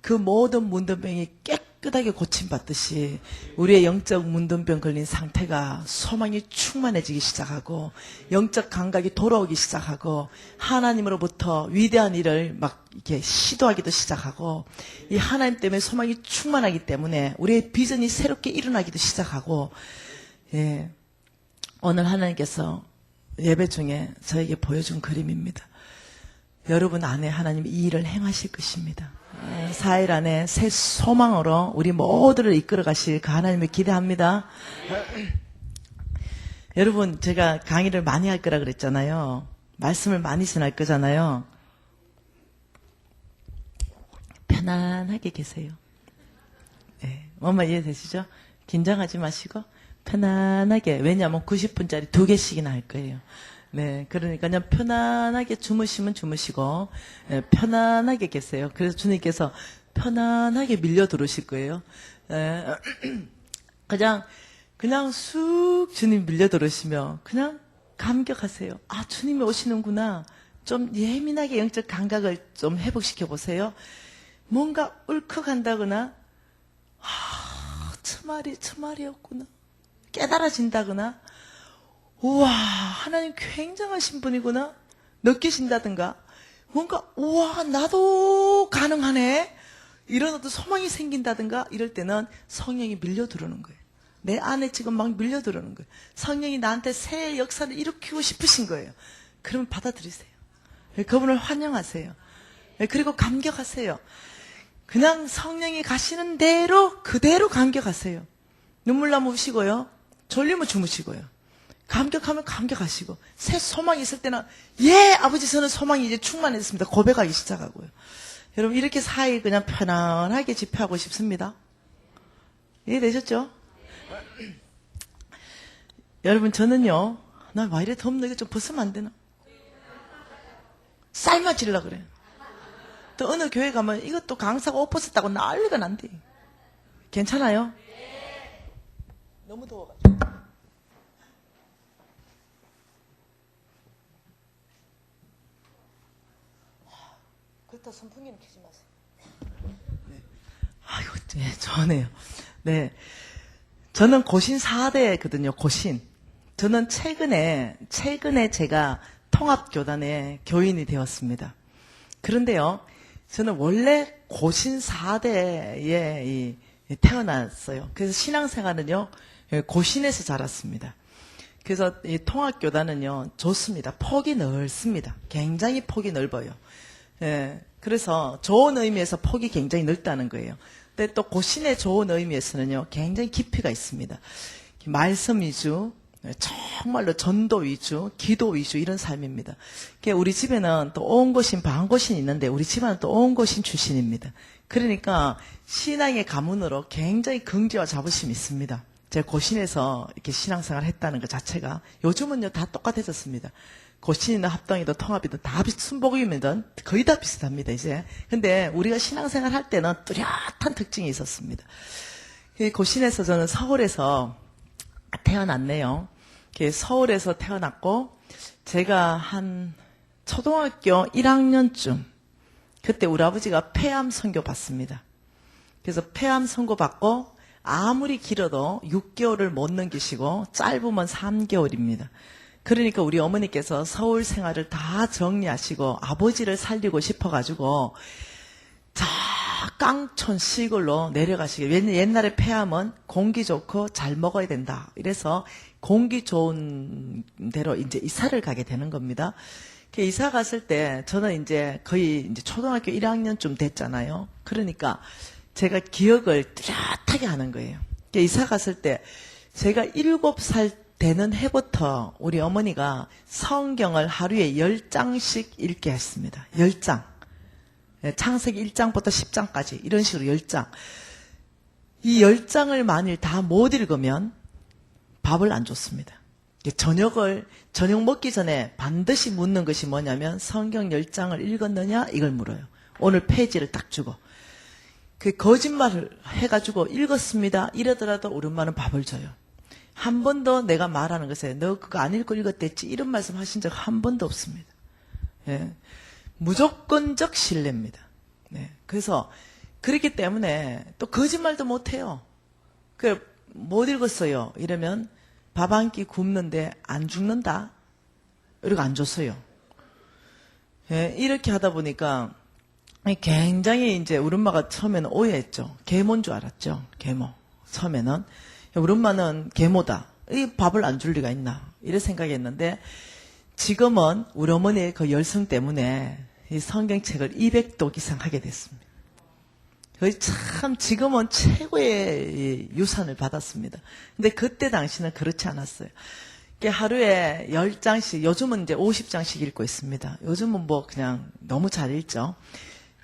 그 모든 문둥병이 깨끗하게 고침받듯이 우리의 영적 문둥병 걸린 상태가 소망이 충만해지기 시작하고 영적 감각이 돌아오기 시작하고 하나님으로부터 위대한 일을 막 이렇게 시도하기도 시작하고 이 하나님 때문에 소망이 충만하기 때문에 우리의 비전이 새롭게 일어나기도 시작하고 예, 오늘 하나님께서 예배 중에 저에게 보여준 그림입니다. 여러분 안에 하나님이 이 일을 행하실 것입니다. 4일 안에 새 소망으로 우리 모두를 이끌어 가실 그 하나님을 기대합니다. 여러분 제가 강의를 많이 할 거라 그랬잖아요. 말씀을 많이 전할 거잖아요. 편안하게 계세요. 네, 엄마 이해되시죠? 긴장하지 마시고 편안하게. 왜냐하면 90분짜리 2개씩이나 할 거예요. 네, 그러니까 그냥 편안하게 주무시면 주무시고 네, 편안하게 계세요. 그래서 주님께서 편안하게 밀려 들어오실 거예요. 네, 그냥 쑥 주님 밀려 들어오시면 그냥 감격하세요. 아, 주님이 오시는구나. 좀 예민하게 영적 감각을 좀 회복시켜 보세요. 뭔가 울컥한다거나 저 말이었구나 깨달아진다거나 우와 하나님 굉장하신 분이구나 느끼신다든가 뭔가 우와 나도 가능하네 이런 어떤 소망이 생긴다든가 이럴 때는 성령이 밀려 들어오는 거예요. 내 안에 지금 막 밀려 들어오는 거예요. 성령이 나한테 새 역사를 일으키고 싶으신 거예요. 그러면 받아들이세요. 그분을 환영하세요. 그리고 감격하세요. 그냥 성령이 가시는 대로 그대로 감격하세요. 눈물 나면 우시고요. 졸리면 주무시고요. 감격하면 감격하시고 새 소망이 있을 때는 예 아버지 저는 소망이 이제 충만했습니다. 고백하기 시작하고요. 여러분 이렇게 4일 그냥 편안하게 집회하고 싶습니다. 이해되셨죠? 여러분 저는요 나 왜 이래 덥네 이거 좀 벗으면 안 되나? 삶아지려고 그래. 또 어느 교회 가면 이것도 강사가 옷 벗었다고 난리가 난대. 괜찮아요? 너무 더워가지고. 그렇다 선풍기는 켜지 마세요. 네. 아이고, 네, 좋네요. 네. 저는 고신 4대거든요, 고신. 저는 최근에 제가 통합교단의 교인이 되었습니다. 그런데요, 저는 원래 고신 4대에 태어났어요. 그래서 신앙생활은요, 고신에서 자랐습니다. 그래서 이 통합교단은요, 좋습니다. 폭이 넓습니다. 굉장히 폭이 넓어요. 예, 그래서 좋은 의미에서 폭이 굉장히 넓다는 거예요. 근데 또 고신의 좋은 의미에서는요, 굉장히 깊이가 있습니다. 말씀 위주, 정말로 전도 위주, 기도 위주 이런 삶입니다. 우리 집에는 또 온고신, 반고신 있는데 우리 집안은 또 온고신 출신입니다. 그러니까 신앙의 가문으로 굉장히 긍지와 자부심이 있습니다. 제가 고신에서 이렇게 신앙생활을 했다는 것 자체가 요즘은요 다 똑같아졌습니다. 고신이나 합당이든 통합이든 다 순복음이든 거의 다 비슷합니다 이제. 근데 우리가 신앙생활 할 때는 뚜렷한 특징이 있었습니다. 고신에서 저는 서울에서 태어났네요. 서울에서 태어났고 제가 한 초등학교 1학년쯤 그때 우리 아버지가 폐암 선교 받습니다. 그래서 폐암 선고 받고 아무리 길어도 6개월을 못 넘기시고 짧으면 3개월입니다. 그러니까 우리 어머니께서 서울 생활을 다 정리하시고 아버지를 살리고 싶어가지고 저 깡촌 시골로 내려가시게. 옛날에 폐암은 공기 좋고 잘 먹어야 된다. 이래서 공기 좋은 데로 이제 이사를 가게 되는 겁니다. 이사 갔을 때 저는 이제 거의 이제 초등학교 1학년쯤 됐잖아요. 그러니까 제가 기억을 뚜렷하게 하는 거예요. 이사 갔을 때 제가 7살 되는 해부터 우리 어머니가 성경을 하루에 10장씩 읽게 했습니다. 10장. 창세기 1장부터 10장까지 이런 식으로 10장. 이 10장을 만일 다 못 읽으면 밥을 안 줬습니다. 저녁 먹기 전에 반드시 묻는 것이 뭐냐면 성경 10장을 읽었느냐 이걸 물어요. 오늘 페이지를 딱 주고. 그 거짓말을 해가지고 읽었습니다. 이러더라도 우리 엄마는 밥을 줘요. 한 번도 내가 말하는 것에 너 그거 안 읽고 읽었댔지 이런 말씀 하신 적 한 번도 없습니다. 예. 무조건적 신뢰입니다. 네. 그래서 그렇기 때문에 또 거짓말도 못해요. 못 읽었어요. 이러면 밥 한 끼 굶는데 안 죽는다. 이러고 안 줬어요. 예. 이렇게 하다 보니까 굉장히 이제 우리 엄마가 처음에는 오해했죠. 계모인 줄 알았죠. 계모. 처음에는. 우리 엄마는 계모다. 이 밥을 안 줄 리가 있나. 이런 생각했는데 지금은 우리 어머니의 그 열성 때문에 이 성경책을 200독 이상 하게 됐습니다. 거의 참 지금은 최고의 유산을 받았습니다. 근데 그때 당시는 그렇지 않았어요. 하루에 10장씩, 요즘은 이제 50장씩 읽고 있습니다. 요즘은 뭐 그냥 너무 잘 읽죠.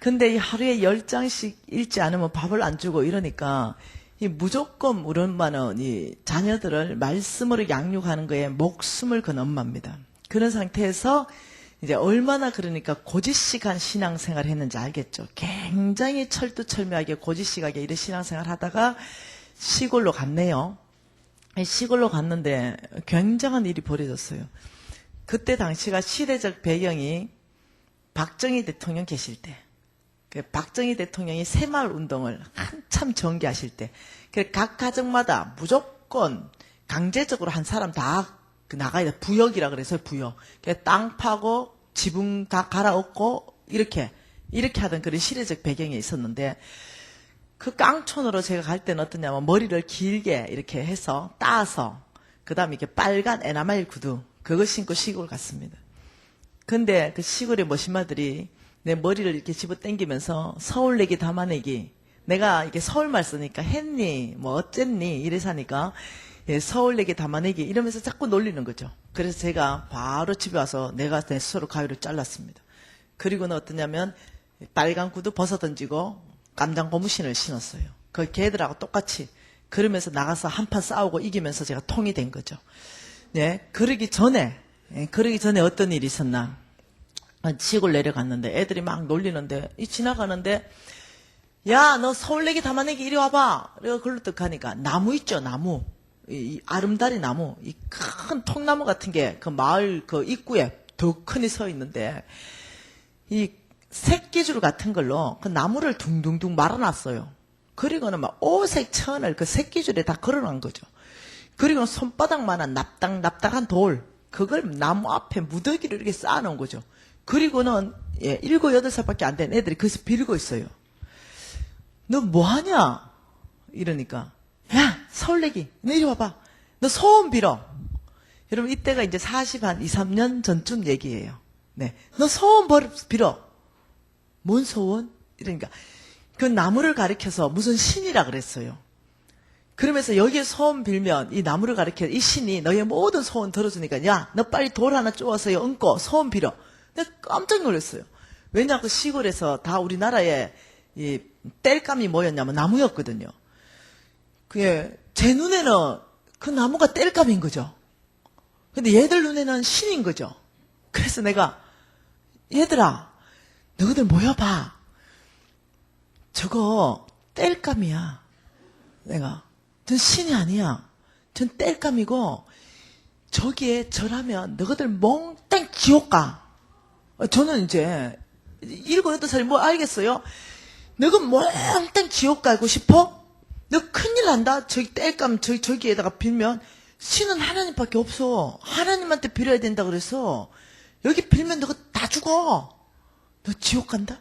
근데 이 하루에 10장씩 읽지 않으면 밥을 안 주고 이러니까 이 무조건 우리 엄마는 이 자녀들을 말씀으로 양육하는 거에 목숨을 건 엄마입니다. 그런 상태에서 이제 얼마나 그러니까 고지식한 신앙생활을 했는지 알겠죠. 굉장히 철두철미하게 고지식하게 이런 신앙생활을 하다가 시골로 갔네요. 시골로 갔는데 굉장한 일이 벌어졌어요. 그때 당시가 시대적 배경이 박정희 대통령 계실 때, 박정희 대통령이 새마을 운동을 한참 전개하실 때, 각 가정마다 무조건 강제적으로 한 사람 다 나가야 돼. 부역이라 그래서 부역. 땅 파고 지붕 다 갈아엎고 이렇게 하던 그런 시대적 배경이 있었는데 그 깡촌으로 제가 갈 때는 어떠냐면 머리를 길게 이렇게 해서 따서 그 다음에 이렇게 빨간 에나멜 구두 그거 신고 시골 갔습니다. 근데 그 시골의 머신마들이 내 머리를 이렇게 집어 당기면서 서울내기 담아내기 내가 이게 서울말 쓰니까 했니 뭐 어쨌니 이래서 하니까 서울내기 담아내기 이러면서 자꾸 놀리는 거죠. 그래서 제가 바로 집에 와서 내가 내 스스로 가위로 잘랐습니다. 그리고는 어떠냐면 빨간 구두 벗어던지고 깜장 고무신을 신었어요. 그 걔들하고 똑같이 그러면서 나가서 한판 싸우고 이기면서 제가 통이 된 거죠. 네, 그러기 전에 어떤 일이 있었나? 시골 내려갔는데 애들이 막 놀리는데 지나가는데 야, 너 서울내기 담아내기 이리 와봐. 내가 글로 뜩 가니까 나무 있죠, 나무. 이 아름다리 나무, 이 큰 통나무 같은 게 그 마을 그 입구에 더 크니 서 있는데 이 새끼줄 같은 걸로 그 나무를 둥둥둥 말아놨어요. 그리고는 막 오색 천을 그 새끼줄에 다 걸어놓은 거죠. 그리고 손바닥만한 납작한 돌, 그걸 나무 앞에 무더기를 이렇게 쌓아놓은 거죠. 그리고는 7, 8살밖에 안 된 애들이 거기서 빌고 있어요. 너 뭐하냐? 이러니까 야, 서울내기, 너 이리 와봐. 너 소원 빌어. 여러분, 이때가 이제 2, 3년 전쯤 얘기예요. 네. 너 소원 빌어. 뭔 소원? 이러니까, 그 나무를 가리켜서 무슨 신이라 그랬어요. 그러면서 여기에 소원 빌면 이 나무를 가리켜, 이 신이 너의 모든 소원 들어주니까, 야, 너 빨리 돌 하나 쪼아서 얹고 소원 빌어. 내가 깜짝 놀랐어요. 왜냐, 그 시골에서 다 우리나라에 이 땔감이 뭐였냐면 나무였거든요. 그게 제 눈에는 그 나무가 땔감인 거죠. 근데 얘들 눈에는 신인 거죠. 그래서 내가 얘들아 너희들 모여봐. 저거 땔감이야. 내가 전 신이 아니야. 전 땔감이고 저기에 절하면 너희들 몽땅 지옥 가. 저는 이제 7, 8살이 뭐 알겠어요? 너희 몽땅 지옥 가고 싶어? 너 큰일 난다. 저기 땔감 저기에다가 빌면 신은 하나님밖에 없어. 하나님한테 빌어야 된다 그래서 여기 빌면 너가 다 죽어. 너 지옥 간다.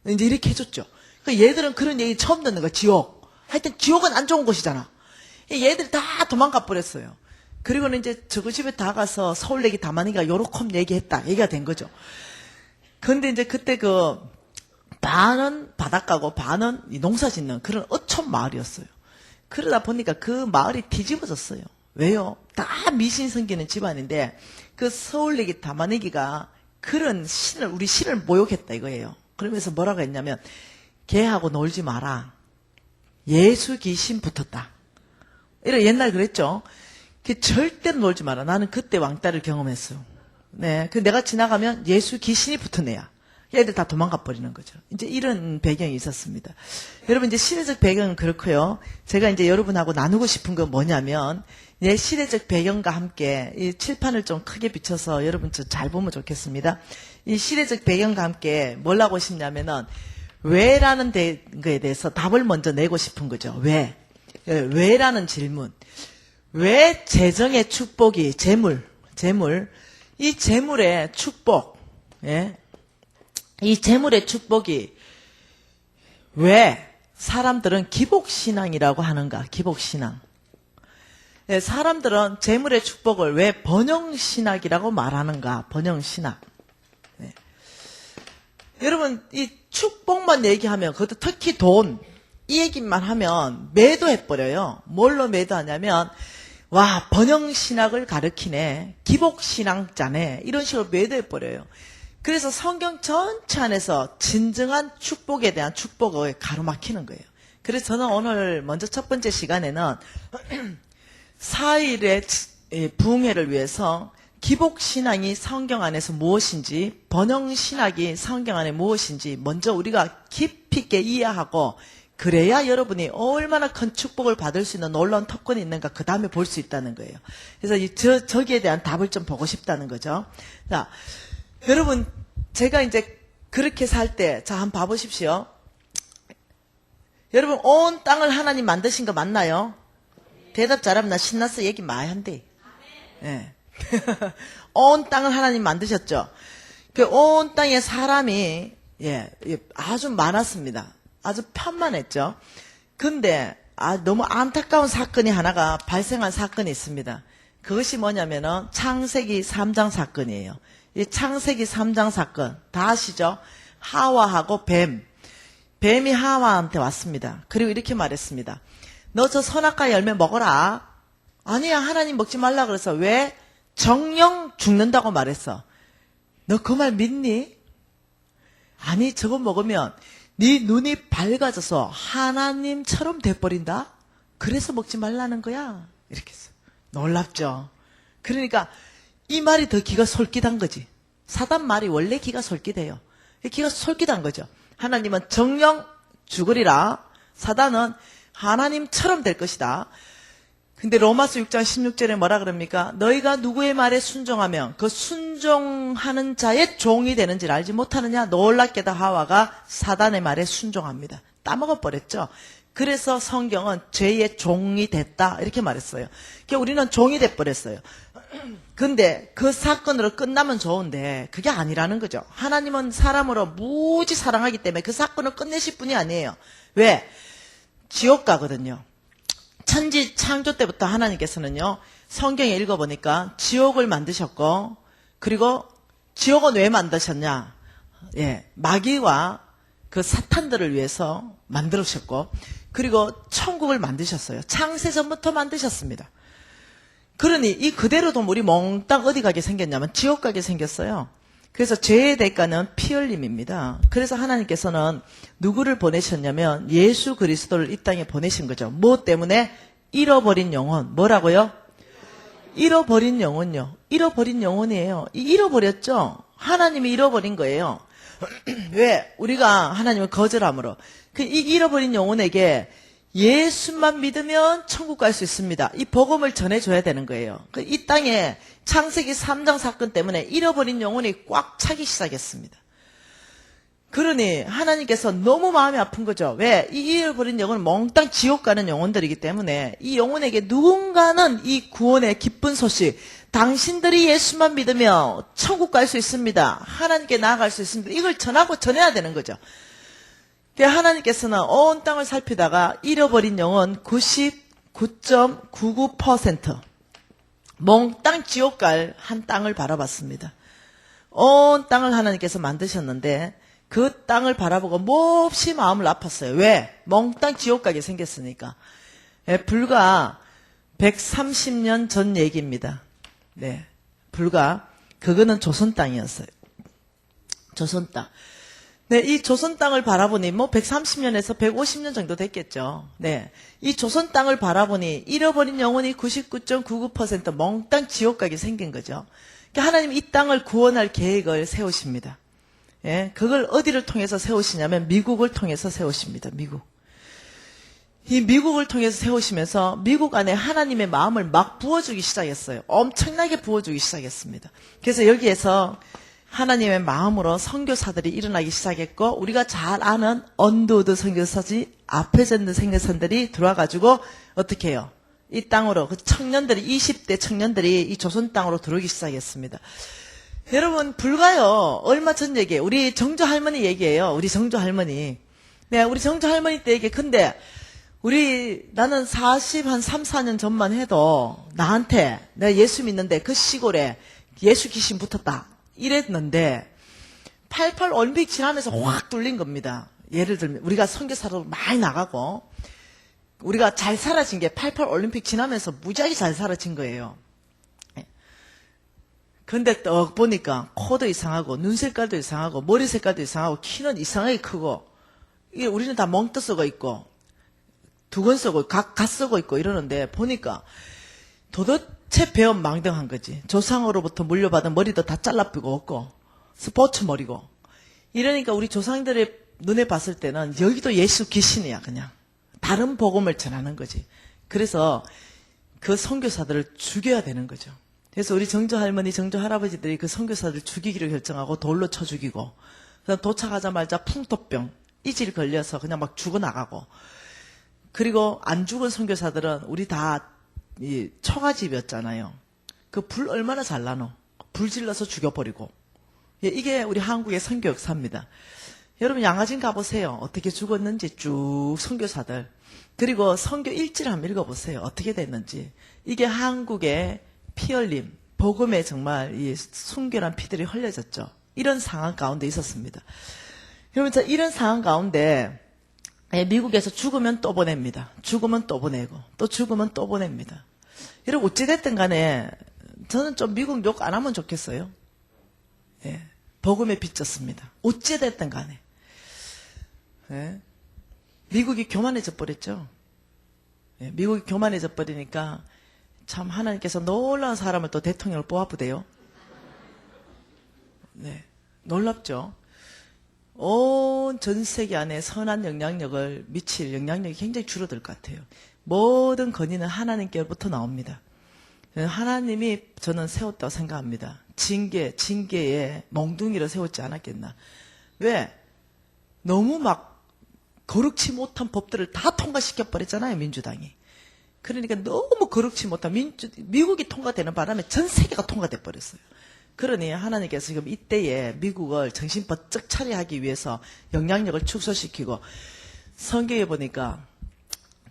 이제 이렇게 해줬죠. 그러니까 얘들은 그런 얘기 처음 듣는 거야. 지옥. 하여튼 지옥은 안 좋은 곳이잖아. 얘들 다 도망가 버렸어요. 그리고는 이제 저그 집에 다 가서 서울내기 담아내기가 요렇게 얘기가 된 거죠. 근데 이제 그때 반은 바닷가고 반은 농사 짓는 그런 어촌 마을이었어요. 그러다 보니까 그 마을이 뒤집어졌어요. 왜요? 다 미신 섬기는 집안인데 그 서울내기 담아내기가 그런 우리 신을 모욕했다 이거예요. 그러면서 뭐라고 했냐면 걔하고 놀지 마라. 예수 귀신 붙었다. 이래 옛날 그랬죠. 절대로 놀지 마라. 나는 그때 왕따를 경험했어요. 네, 내가 지나가면 예수 귀신이 붙은 애야. 애들 다 도망가 버리는 거죠. 이제 이런 배경이 있었습니다. 여러분 이제 시대적 배경은 그렇고요. 제가 이제 여러분하고 나누고 싶은 건 뭐냐면 내 시대적 배경과 함께 이 칠판을 좀 크게 비춰서 여러분 잘 보면 좋겠습니다. 이 시대적 배경과 함께 뭘 하고 싶냐면은 왜라는 거에 대해서 답을 먼저 내고 싶은 거죠. 왜? 왜라는 질문. 왜 재정의 축복이 재물, 이 재물의 축복, 예? 이 재물의 축복이 왜 사람들은 기복신앙이라고 하는가? 기복신앙. 예, 사람들은 재물의 축복을 왜 번영신학이라고 말하는가? 번영신학. 예. 여러분, 이 축복만 얘기하면, 그것도 특히 돈, 이 얘기만 하면 매도해버려요. 뭘로 매도하냐면, 와, 번영신학을 가르치네. 기복신앙자네. 이런 식으로 매도해버려요. 그래서 성경 전체 안에서 진정한 축복에 대한 축복을 가로막히는 거예요. 그래서 저는 오늘 먼저 첫 번째 시간에는 4일의 부흥회를 위해서 기복신앙이 성경 안에서 무엇인지, 번영신학이 성경 안에 무엇인지 먼저 우리가 깊이 있게 이해하고 그래야 여러분이 얼마나 큰 축복을 받을 수 있는 놀라운 특권이 있는가 그 다음에 볼 수 있다는 거예요. 그래서 저기에 대한 답을 좀 보고 싶다는 거죠. 자, 여러분 제가 이제 그렇게 살 때 자 한번 봐보십시오. 여러분 온 땅을 하나님 만드신 거 맞나요? 대답 잘하면 나 신나서 얘기 많이 한대. 예. 온 땅을 하나님 만드셨죠. 그 온 땅에 사람이 아주 많았습니다. 아주 편만했죠. 근데 너무 안타까운 사건이 하나가 발생한 사건이 있습니다. 그것이 뭐냐면은 창세기 3장 사건이에요. 이 창세기 3장 사건 다 아시죠? 하와하고 뱀이 하와한테 왔습니다. 그리고 이렇게 말했습니다. 너 저 선악과 열매 먹어라. 아니야, 하나님 먹지 말라 그래서. 왜? 정령 죽는다고 말했어. 너 그 말 믿니? 아니, 저거 먹으면 네 눈이 밝아져서 하나님처럼 돼버린다? 그래서 먹지 말라는 거야. 이렇게 했어. 놀랍죠? 그러니까 이 말이 더 기가 솔깃한 거지. 사단 말이 원래 기가 솔깃해요. 기가 솔깃한 거죠. 하나님은 정령 죽으리라. 사단은 하나님처럼 될 것이다. 근데 로마서 6장 16절에 뭐라 그럽니까? 너희가 누구의 말에 순종하면 그 순종하는 자의 종이 되는지를 알지 못하느냐? 놀랍게도 하와가 사단의 말에 순종합니다. 따먹어버렸죠. 그래서 성경은 죄의 종이 됐다 이렇게 말했어요. 그러니까 우리는 종이 돼버렸어요. 근데 그 사건으로 끝나면 좋은데 그게 아니라는 거죠. 하나님은 사람으로 무지 사랑하기 때문에 그 사건을 끝내실 분이 아니에요. 왜? 지옥 가거든요. 천지 창조 때부터 하나님께서는요, 성경에 읽어보니까 지옥을 만드셨고, 그리고 지옥은 왜 만드셨냐? 마귀와 그 사탄들을 위해서 만들으셨고, 그리고 천국을 만드셨어요. 창세 전부터 만드셨습니다. 그러니 이 그대로도 우리 몽땅 어디 가게 생겼냐면 지옥 가게 생겼어요. 그래서 죄의 대가는 피 흘림입니다. 그래서 하나님께서는 누구를 보내셨냐면 예수 그리스도를 이 땅에 보내신 거죠. 뭐 때문에? 잃어버린 영혼. 뭐라고요? 잃어버린 영혼요. 잃어버린 영혼이에요. 잃어버렸죠? 하나님이 잃어버린 거예요. 왜? 우리가 하나님을 거절함으로. 이 잃어버린 영혼에게 예수만 믿으면 천국 갈 수 있습니다. 이 복음을 전해줘야 되는 거예요. 이 땅에 창세기 3장 사건 때문에 잃어버린 영혼이 꽉 차기 시작했습니다. 그러니 하나님께서 너무 마음이 아픈 거죠. 왜? 이 잃어버린 영혼은 몽땅 지옥 가는 영혼들이기 때문에 이 영혼에게 누군가는 이 구원의 기쁜 소식, 당신들이 예수만 믿으면 천국 갈 수 있습니다. 하나님께 나아갈 수 있습니다. 이걸 전해야 되는 거죠. 하나님께서는 온 땅을 살피다가 잃어버린 영혼 99.99% 몽땅 지옥 갈 한 땅을 바라봤습니다. 온 땅을 하나님께서 만드셨는데 그 땅을 바라보고 몹시 마음을 아팠어요. 왜? 몽땅 지옥 가게 생겼으니까. 불과 130년 전 얘기입니다. 네, 불과 그거는 조선 땅이었어요. 조선 땅. 네, 이 조선 땅을 바라보니 130년에서 150년 정도 됐겠죠. 네, 이 조선 땅을 바라보니 잃어버린 영혼이 99.99% 몽땅 지옥 가게 생긴 거죠. 그러니까 하나님 이 땅을 구원할 계획을 세우십니다. 예, 그걸 어디를 통해서 세우시냐면 미국을 통해서 세우십니다. 미국. 이 미국을 통해서 세우시면서 미국 안에 하나님의 마음을 막 부어주기 시작했어요. 엄청나게 부어주기 시작했습니다. 그래서 여기에서 하나님의 마음으로 선교사들이 일어나기 시작했고, 우리가 잘 아는 언더우드 선교사지 아페젠드 선교사들이 들어와가지고 어떻게 해요? 이 땅으로 그 청년들이 20대 청년들이 이 조선 땅으로 들어오기 시작했습니다. 여러분 불가요. 얼마 전 얘기예요. 우리 정조 할머니 얘기예요. 우리 정조 할머니. 네, 우리 정조 할머니 때 얘기. 근데 나는 3, 4년 전만 해도 나한테 내가 예수 믿는데 그 시골에 예수 귀신 붙었다 이랬는데 88 올림픽 지나면서 확 뚫린 겁니다. 예를 들면 우리가 선교사로 많이 나가고 우리가 잘 사라진 게 88 올림픽 지나면서 무지하게 잘 사라진 거예요. 근데 또 보니까 코도 이상하고 눈 색깔도 이상하고 머리 색깔도 이상하고 키는 이상하게 크고 이게 우리는 다 멍떠 쓰고 있고 두건 쓰고 갓 쓰고 있고 이러는데 보니까 도대체 배은망덕한 거지. 조상으로부터 물려받은 머리도 다 잘라삐고 없고 스포츠 머리고 이러니까 우리 조상들의 눈에 봤을 때는 여기도 예수 귀신이야. 그냥 다른 복음을 전하는 거지. 그래서 그 선교사들을 죽여야 되는 거죠. 그래서 우리 정조 할머니, 정조 할아버지들이 그 선교사들 죽이기로 결정하고 돌로 쳐 죽이고 그다음 도착하자마자 풍토병, 이질 걸려서 그냥 막 죽어나가고 그리고 안 죽은 선교사들은 우리 다 이 처가집이었잖아요. 그 불 얼마나 잘 나노? 불 질러서 죽여버리고. 예, 이게 우리 한국의 선교 역사입니다. 여러분 양화진 가보세요. 어떻게 죽었는지 쭉 선교사들. 그리고 선교 일지를 한번 읽어보세요. 어떻게 됐는지. 이게 한국의 피 흘림, 복음에 정말 이 순결한 피들이 흘려졌죠. 이런 상황 가운데 있었습니다. 여러분 이런 상황 가운데 미국에서 죽으면 또 보냅니다. 죽으면 또 보내고 또 죽으면 또 보냅니다. 여러분 어찌됐든 간에 저는 좀 미국 욕 안 하면 좋겠어요. 예, 복음에 비쳤습니다. 어찌됐든 간에. 예, 미국이 교만해져 버렸죠. 예, 미국이 교만해져 버리니까 참 하나님께서 놀라운 사람을 또 대통령을 뽑아부대요. 네, 놀랍죠. 온 전 세계 안에 선한 영향력을 미칠 영향력이 굉장히 줄어들 것 같아요. 모든 건의는 하나님께로부터 나옵니다. 하나님이 저는 세웠다고 생각합니다. 징계에 몽둥이를 세웠지 않았겠나. 왜? 너무 막 거룩치 못한 법들을 다 통과시켜버렸잖아요, 민주당이. 그러니까 너무 거룩치 못한 미국이 통과되는 바람에 전 세계가 통과돼 버렸어요. 그러니 하나님께서 지금 이때에 미국을 정신 번쩍 차려하기 위해서 영향력을 축소시키고 성경에 보니까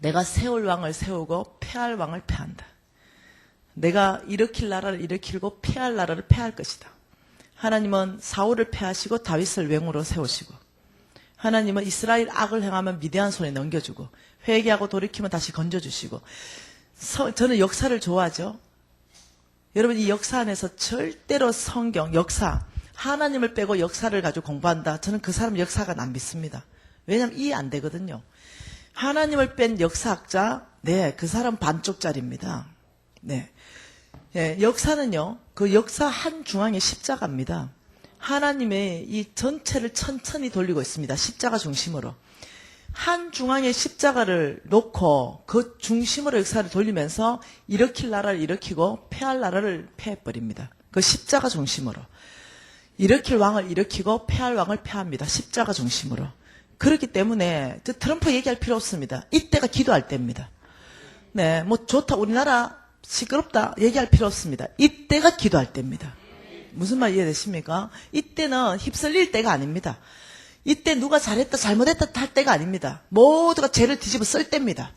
내가 세울 왕을 세우고 패할 왕을 패한다. 내가 일으킬 나라를 일으키고 패할 나라를 패할 것이다. 하나님은 사울을 패하시고 다윗을 왕으로 세우시고 하나님은 이스라엘 악을 행하면 미디안 손에 넘겨주고 회개하고 돌이키면 다시 건져주시고 저는 역사를 좋아하죠. 여러분 이 역사 안에서 절대로 성경, 역사, 하나님을 빼고 역사를 가지고 공부한다. 저는 그 사람 역사가 안 믿습니다. 왜냐하면 이해 안 되거든요. 하나님을 뺀 역사학자, 네, 그 사람 반쪽짜리입니다. 네, 네, 역사는요, 그 역사 한 중앙에 십자가입니다. 하나님의 이 전체를 천천히 돌리고 있습니다. 십자가 중심으로. 한 중앙에 십자가를 놓고 그 중심으로 역사를 돌리면서 일으킬 나라를 일으키고 패할 나라를 패해버립니다. 그 십자가 중심으로. 일으킬 왕을 일으키고 패할 왕을 패합니다. 십자가 중심으로. 그렇기 때문에 트럼프 얘기할 필요 없습니다. 이때가 기도할 때입니다. 네, 뭐 좋다, 우리나라 시끄럽다 얘기할 필요 없습니다. 이때가 기도할 때입니다. 무슨 말 이해되십니까? 이때는 휩쓸릴 때가 아닙니다. 이때 누가 잘했다 잘못했다 할 때가 아닙니다. 모두가 죄를 뒤집어 쓸 때입니다.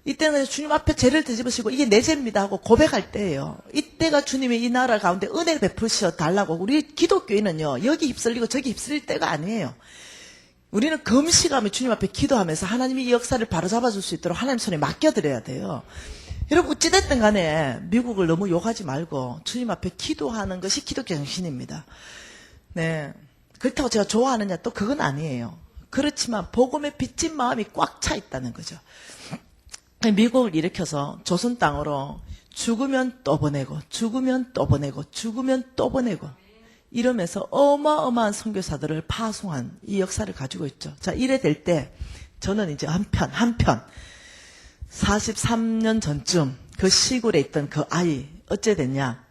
이때는 주님 앞에 죄를 뒤집으시고 이게 내 죄입니다 하고 고백할 때예요. 이때가 주님이 이 나라 가운데 은혜를 베푸셔 달라고. 우리 기독교인은요 여기 휩쓸리고 저기 휩쓸릴 때가 아니에요. 우리는 금식하며 주님 앞에 기도하면서 하나님이 이 역사를 바로잡아 줄 수 있도록 하나님 손에 맡겨드려야 돼요. 여러분 어찌됐든 간에 미국을 너무 욕하지 말고 주님 앞에 기도하는 것이 기독교 정신입니다. 네, 그렇다고 제가 좋아하느냐 또 그건 아니에요. 그렇지만 복음에 빚진 마음이 꽉 차 있다는 거죠. 미국을 일으켜서 조선 땅으로 죽으면 또 보내고 죽으면 또 보내고 죽으면 또 보내고 이러면서 어마어마한 선교사들을 파송한 이 역사를 가지고 있죠. 자, 이래 될 때 저는 이제 한편 43년 전쯤 그 시골에 있던 그 아이 어째 됐냐.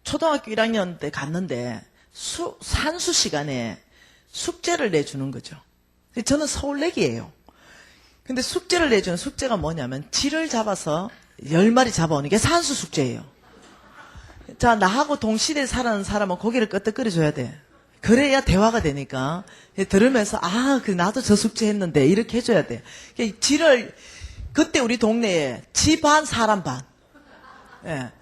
초등학교 1학년 때 갔는데 산수 시간에 숙제를 내주는 거죠. 저는 서울내기예요. 근데 숙제를 내주는 숙제가 뭐냐면 쥐를 잡아서 10마리 잡아오는 게 산수 숙제예요. 자, 나하고 동시대에 살아는 사람은 고개를 끄덕거려줘야 돼. 그래야 대화가 되니까. 들으면서, 나도 저 숙제 했는데, 이렇게 해줘야 돼. 그때 우리 동네에 지 반, 사람 반. 예.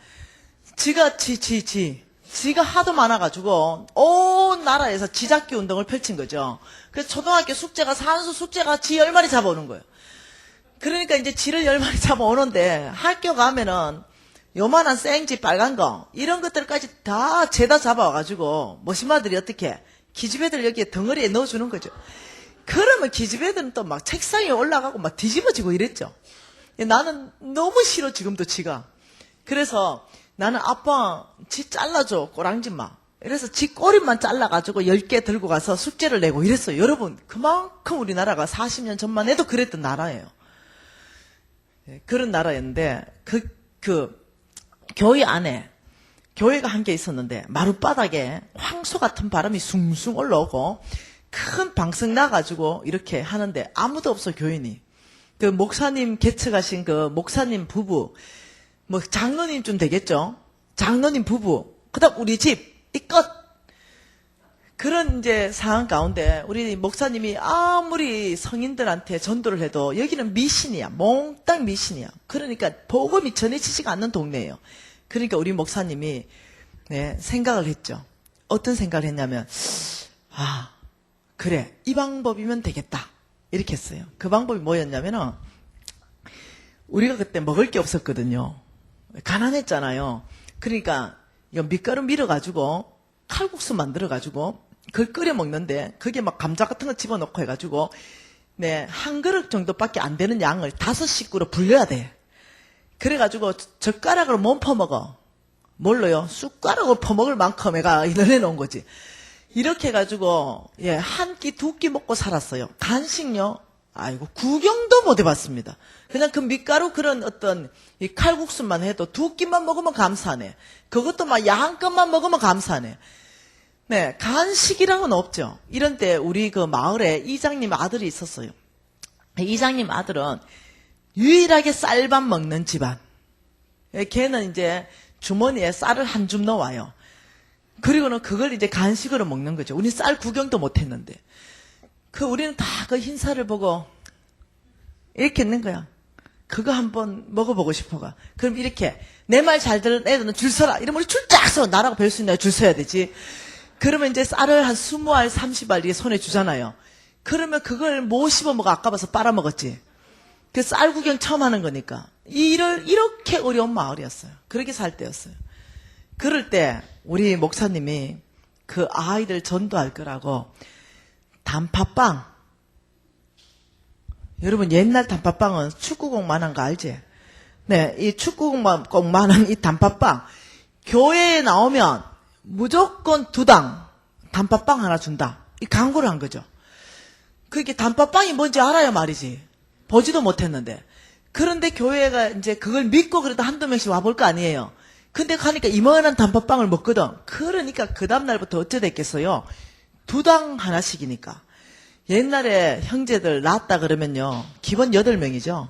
지가 하도 많아가지고, 온 나라에서 지잡기 운동을 펼친 거죠. 그래서 초등학교 숙제가, 산수 숙제가 지 10마리 잡아오는 거예요. 그러니까 이제 지를 10마리 잡아오는데, 학교 가면은, 요만한 생지 빨간 거 이런 것들까지 다 죄다 잡아와가지고 머신마들이 어떻게 기집애들 여기에 덩어리에 넣어주는 거죠. 그러면 기집애들은 또 막 책상에 올라가고 막 뒤집어지고 이랬죠. 나는 너무 싫어 지금도 지가. 그래서 나는 아빠 지 잘라줘 꼬랑지 마. 이래서 지 꼬리만 잘라가지고 10개 들고 가서 숙제를 내고 이랬어요. 여러분 그만큼 우리나라가 40년 전만 해도 그랬던 나라예요. 그런 나라였는데 교회 안에 교회가 한 개 있었는데 마룻바닥에 황소 같은 바람이 숭숭 올라오고 큰 방석 나가지고 이렇게 하는데 아무도 없어 교인이. 그 목사님 개척하신 그 목사님 부부 뭐 장로님쯤 되겠죠. 장로님 부부 그다음 우리 집 이 끝. 그런 이제 상황 가운데 우리 목사님이 아무리 성인들한테 전도를 해도 여기는 미신이야. 몽땅 미신이야. 그러니까 복음이 전해지지가 않는 동네예요. 그러니까 우리 목사님이 생각을 했죠. 어떤 생각을 했냐면 그래 이 방법이면 되겠다. 이렇게 했어요. 그 방법이 뭐였냐면은 우리가 그때 먹을 게 없었거든요. 가난했잖아요. 그러니까 이거 밀가루 밀어가지고 칼국수 만들어가지고 그걸 끓여 먹는데 그게 막 감자 같은 거 집어넣고 해가지고 한 그릇 정도밖에 안 되는 양을 5식구로 불려야 돼. 그래가지고 젓가락으로 못 퍼먹어. 뭘로요? 숟가락으로 퍼먹을 만큼 애가 늘려놓은 거지. 이렇게 해가지고 한 끼, 2끼 먹고 살았어요. 간식요? 아이고 구경도 못 해봤습니다. 그냥 그 밀가루 그런 어떤 이 칼국수만 해도 2끼만 먹으면 감사하네. 그것도 막 양껏만 먹으면 감사하네. 간식이랑은 없죠. 이런 때 우리 그 마을에 이장님 아들이 있었어요. 이장님 아들은 유일하게 쌀밥 먹는 집안. 걔는 이제 주머니에 쌀을 한 줌 넣어와요. 그리고는 그걸 이제 간식으로 먹는 거죠. 우리는 쌀 구경도 못 했는데. 우리는 다 그 흰쌀을 보고 이렇게 했는 거야. 그거 한번 먹어보고 싶어가. 그럼 이렇게 내 말 잘 들은 애들은 줄 서라. 이러면 우리 줄 쫙 서. 나라고 뵐 수 있나요? 줄 서야 되지. 그러면 이제 쌀을 한 20알, 30알 이게 손에 주잖아요. 그러면 그걸 못 씹어 먹어 아까워서 빨아먹었지. 그 쌀 구경 처음 하는 거니까. 이렇게 어려운 마을이었어요. 그렇게 살 때였어요. 그럴 때 우리 목사님이 그 아이들 전도할 거라고 단팥빵. 여러분 옛날 단팥빵은 축구공만한 거 알지? 이 축구공만한 이 단팥빵. 교회에 나오면 무조건 2당 단팥빵 하나 준다. 이 광고를 한 거죠. 그게 단팥빵이 뭔지 알아야 말이지. 보지도 못했는데. 그런데 교회가 이제 그걸 믿고 그래도 한두 명씩 와볼 거 아니에요. 근데 가니까 이만한 단팥빵을 먹거든. 그러니까 그 다음날부터 어째 됐겠어요. 2당 하나씩이니까. 옛날에 형제들 낳았다 그러면요. 기본 8명이죠.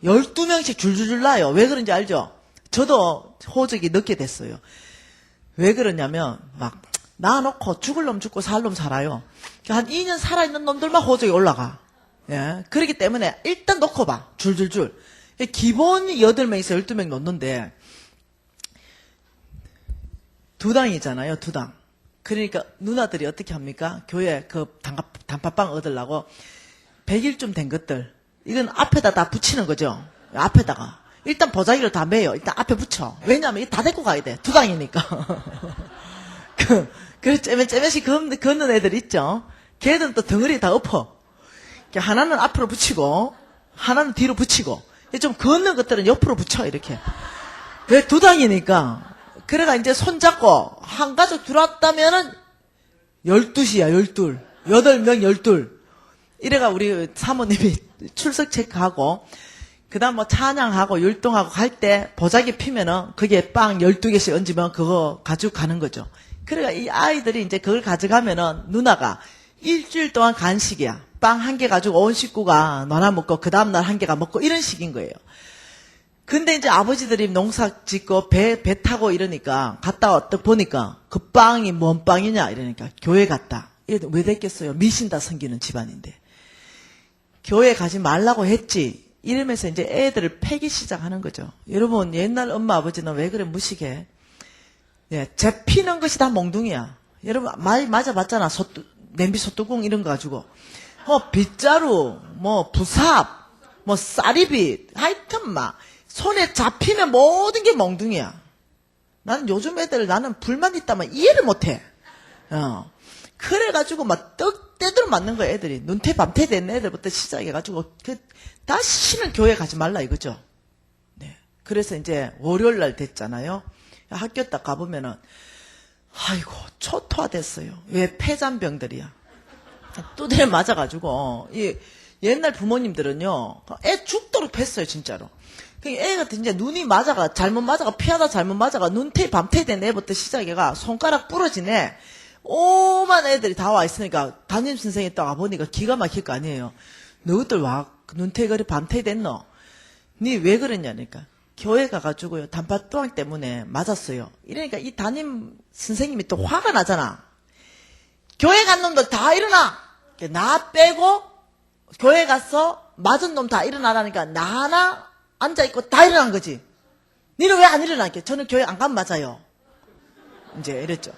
12명씩 줄줄줄 낳아요. 왜 그런지 알죠? 저도 호적이 늦게 됐어요. 왜 그러냐면 막 낳아놓고 죽을 놈 죽고 살 놈 살아요. 한 2년 살아있는 놈들만 호적이 올라가. 그렇기 때문에 일단 놓고 봐. 줄줄줄. 기본이 8명에서 12명 놓는데 2당이잖아요. 2당. 그러니까 누나들이 어떻게 합니까? 교회 그 단팥빵 얻으려고 100일쯤 된 것들 이건 앞에다 다 붙이는 거죠. 앞에다가 일단 보자기를 다 매요. 일단 앞에 붙여. 왜냐하면 이거 다 데리고 가야 돼. 2당이니까. 그래서 째면씩 걷는 애들 있죠. 걔들은 또 덩어리 다 엎어. 하나는 앞으로 붙이고 하나는 뒤로 붙이고 좀 걷는 것들은 옆으로 붙여 이렇게. 왜 2당이니까 그래가 이제 손잡고 한 가족 들어왔다면은 12시야, 12. 8명, 12. 이래가 우리 사모님이 출석 체크하고, 그 다음 뭐 찬양하고 율동하고 갈 때 보자기 피면은 그게 빵 12개씩 얹으면 그거 가지고 가는 거죠. 그래가 이 아이들이 이제 그걸 가져가면은 누나가 일주일 동안 간식이야. 빵 한 개 가지고 온 식구가 나눠 먹고 그 다음날 한 개가 먹고 이런 식인 거예요. 근데 이제 아버지들이 농사 짓고 배 타고 이러니까 갔다 왔다 보니까 그 빵이 뭔 빵이냐 이러니까 교회 갔다. 이게 왜 됐겠어요? 미신다 섬기는 집안인데. 교회 가지 말라고 했지. 이러면서 이제 애들을 패기 시작하는 거죠. 여러분 옛날 엄마 아버지는 왜 그래 무식해? 예, 잡히는 것이 다 몽둥이야. 여러분 많이 맞아봤잖아. 냄비 소뚜껑 이런 거 가지고. 뭐 빗자루, 뭐 부삽, 뭐 쌀이빗, 하여튼 막 손에 잡히면 모든 게 몽둥이야. 나는 요즘 애들 나는 불만 있다면 이해를 못해. 그래가지고 막 떡대대로 맞는 거야 애들이. 눈태 밤태 된 애들부터 시작해가지고 다시는 교회 가지 말라 이거죠. 네. 그래서 이제 월요일 날 됐잖아요. 학교 딱 가보면은 아이고 초토화됐어요. 왜 폐잔병들이야. 두드려 맞아가지고 이 옛날 부모님들은요 애 죽도록 팼어요 진짜로. 애가 이제 눈이 맞아가 잘못 맞아가 피하다 잘못 맞아가 눈태 밤태 된 애부터 시작해가 손가락 부러지네. 오만 애들이 다 와 있으니까 담임 선생님이 딱 와보니까 기가 막힐 거 아니에요. 너희들 와 눈태거리 밤태 됐노? 니 왜 그랬냐니까. 교회 가가지고요 단팥뚜왕 때문에 맞았어요. 이러니까 이 담임 선생님이 또 화가 나잖아. 교회 간 놈들 다 일어나. 나 빼고 교회 가서 맞은 놈 다 일어나라니까 나 하나 앉아있고 다 일어난 거지. 니는 왜 안 일어나게? 저는 교회 안 가면 맞아요. 이제 이랬죠.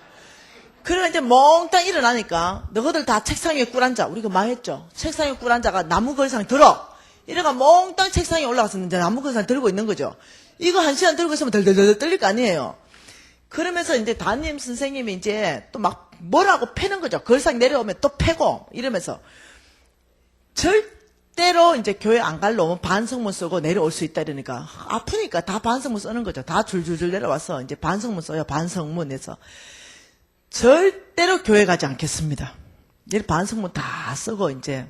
그래 이제 몽땅 일어나니까 너희들 다 책상 위에 꿀앉아. 우리가 많이 했죠. 책상 위에 꿀앉아가 나무 걸상 들어. 이래가 몽땅 책상에 올라가서 이제 나무 걸상 들고 있는 거죠. 이거 1시간 들고 있으면 덜덜덜 떨릴 거 아니에요. 그러면서 이제 담임 선생님이 이제 또 막 뭐라고 패는 거죠. 걸상 내려오면 또 패고 이러면서 절대로 이제 교회 안 갈 놈은 반성문 쓰고 내려올 수 있다 이러니까 아프니까 다 반성문 쓰는 거죠. 다 줄줄줄 내려와서 이제 반성문 써요. 반성문에서 절대로 교회 가지 않겠습니다. 이렇게 반성문 다 쓰고 이제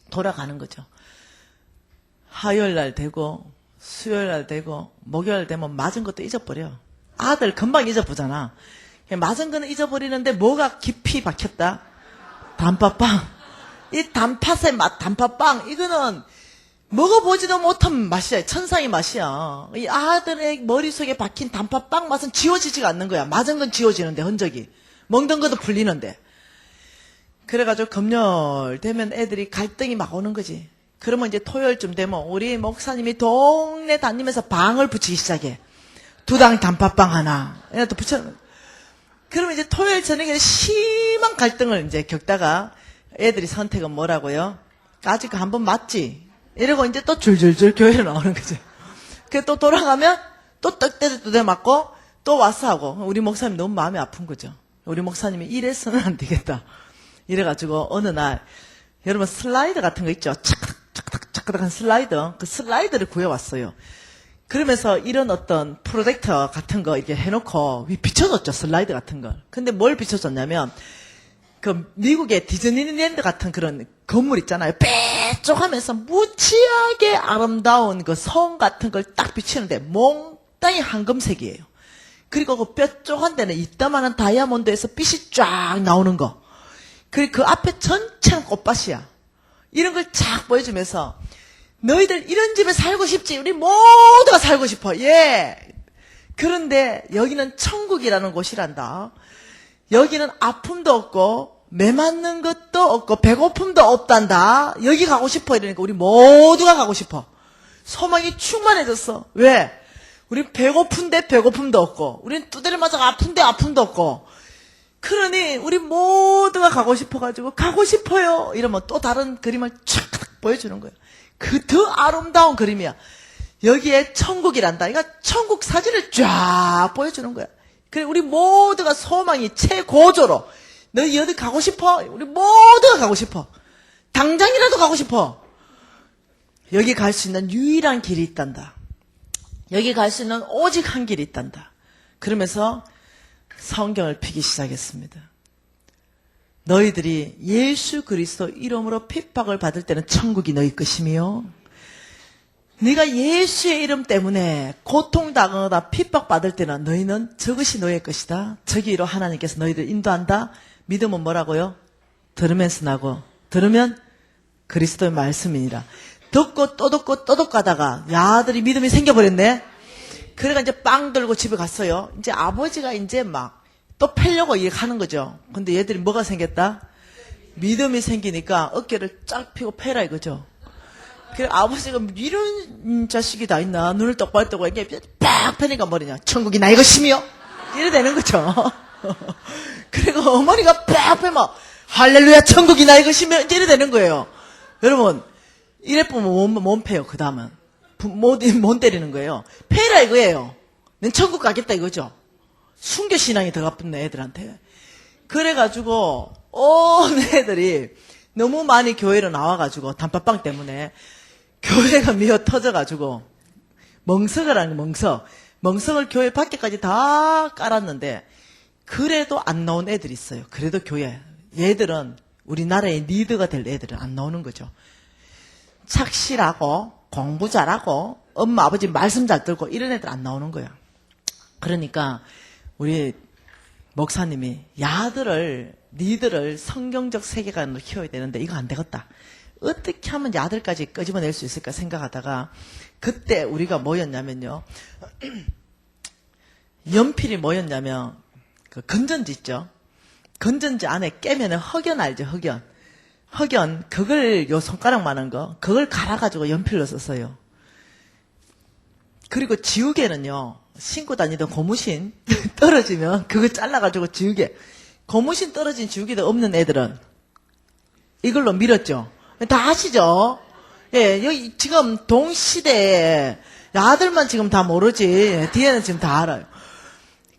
돌아가는 거죠. 화요일 날 되고 수요일 날 되고 목요일 되면 맞은 것도 잊어버려. 아들 금방 잊어보잖아. 맞은 거는 잊어버리는데 뭐가 깊이 박혔다? 단팥빵. 이 단팥의 맛, 단팥빵 이거는 먹어보지도 못한 맛이야. 천상의 맛이야. 이 아들의 머릿속에 박힌 단팥빵 맛은 지워지지가 않는 거야. 맞은 건 지워지는데 흔적이. 먹던 것도 풀리는데. 그래가지고 금요일 되면 애들이 갈등이 막 오는 거지. 그러면 이제 토요일쯤 되면 우리 목사님이 동네 다니면서 방을 붙이기 시작해. 두당 단팥빵 하나. 얘가 또 붙여. 그러면 이제 토요일 저녁에 심한 갈등을 이제 겪다가 애들이 선택은 뭐라고요? 아직 한 번 맞지? 이러고 이제 또 줄줄줄 교회로 나오는 거죠. 그래 또 돌아가면 또 떡대도 두대 맞고 또 와서 하고 우리 목사님 너무 마음이 아픈 거죠. 우리 목사님이 이래서는 안 되겠다. 이래가지고 어느 날 여러분 슬라이드 같은 거 있죠? 착착착착한 슬라이드. 그 슬라이드를 구해왔어요. 그러면서 이런 어떤 프로젝터 같은 거 이렇게 해놓고 비춰줬죠. 슬라이드 같은 걸. 근데 뭘 비춰줬냐면 그 미국의 디즈니랜드 같은 그런 건물 있잖아요. 뾰족하면서 무지하게 아름다운 그 성 같은 걸 딱 비치는데 몽땅이 황금색이에요. 그리고 그 뾰족한 데는 이따만한 다이아몬드에서 빛이 쫙 나오는 거. 그리고 그 앞에 전체는 꽃밭이야. 이런 걸 쫙 보여주면서 너희들 이런 집에 살고 싶지? 우리 모두가 살고 싶어. 예. 그런데 여기는 천국이라는 곳이란다. 여기는 아픔도 없고 매맞는 것도 없고 배고픔도 없단다. 여기 가고 싶어 이러니까 우리 모두가 가고 싶어. 소망이 충만해졌어. 왜? 우린 배고픈데 배고픔도 없고 우린 두드려 맞아 아픈데 아픔도 없고 그러니 우리 모두가 가고 싶어가지고 가고 싶어요 이러면 또 다른 그림을 쫙 보여주는 거예요. 그 더 아름다운 그림이야. 여기에 천국이란다. 그러니까 천국 사진을 쫙 보여주는 거야. 그래 우리 모두가 소망이 최고조로 너희 어디 가고 싶어? 우리 모두가 가고 싶어. 당장이라도 가고 싶어. 여기 갈 수 있는 유일한 길이 있단다. 여기 갈 수 있는 오직 한 길이 있단다. 그러면서 성경을 펴기 시작했습니다. 너희들이 예수 그리스도 이름으로 핍박을 받을 때는 천국이 너희 것이며 네가 예수의 이름 때문에 고통당하거나 핍박받을 때는 너희는 저것이 너의 것이다. 저기로 하나님께서 너희들 인도한다. 믿음은 뭐라고요? 들으면서 나고 들으면 그리스도의 말씀이니라. 듣고 또 듣고 또 듣고 하다가 야들이 믿음이 생겨버렸네. 그래가 이제 빵 들고 집에 갔어요. 이제 아버지가 이제 막 또 패려고 이렇게 하는 거죠. 근데 얘들이 뭐가 생겼다? 믿음이 생기니까 어깨를 쫙 펴고 패라 이거죠. 그래 아버지가 이런 자식이 다 있나? 눈을 똑바로 뜨고 이게 빡 패니까 뭐냐? 천국이 나의 것이며 이래 되는 거죠. 그리고 어머니가 빡 패면 할렐루야 천국이 나의 것이며 이래 되는 거예요. 여러분 이래 보면 못 패요. 그 다음은 못 때리는 거예요. 패라 이거예요. 난 천국 가겠다 이거죠. 순교신앙이 더 가뿐네 애들한테. 그래가지고 온 애들이 너무 많이 교회로 나와가지고 단팥빵 때문에 교회가 미어 터져가지고 멍석을 하는 멍석을 교회 밖에까지 다 깔았는데 그래도 안 나온 애들이 있어요. 그래도 교회 얘들은 우리나라의 리더가 될 애들은 안 나오는 거죠. 착실하고 공부 잘하고 엄마 아버지 말씀 잘 듣고 이런 애들 안 나오는 거야. 그러니까 우리 목사님이 리더를 성경적 세계관으로 키워야 되는데 이거 안 되겠다. 어떻게 하면 야들까지 끄집어낼 수 있을까 생각하다가 그때 우리가 뭐였냐면요. 연필이 뭐였냐면 그 건전지 있죠. 건전지 안에 깨면은 흑연 알죠. 흑연 그걸 요 손가락만한 거 그걸 갈아가지고 연필로 썼어요. 그리고 지우개는요. 신고 다니던 고무신 떨어지면 그거 잘라가지고 지우개. 고무신 떨어진 지우개도 없는 애들은 이걸로 밀었죠. 다 아시죠? 예, 여기 지금 동시대에 아들만 지금 다 모르지 뒤에는 지금 다 알아요.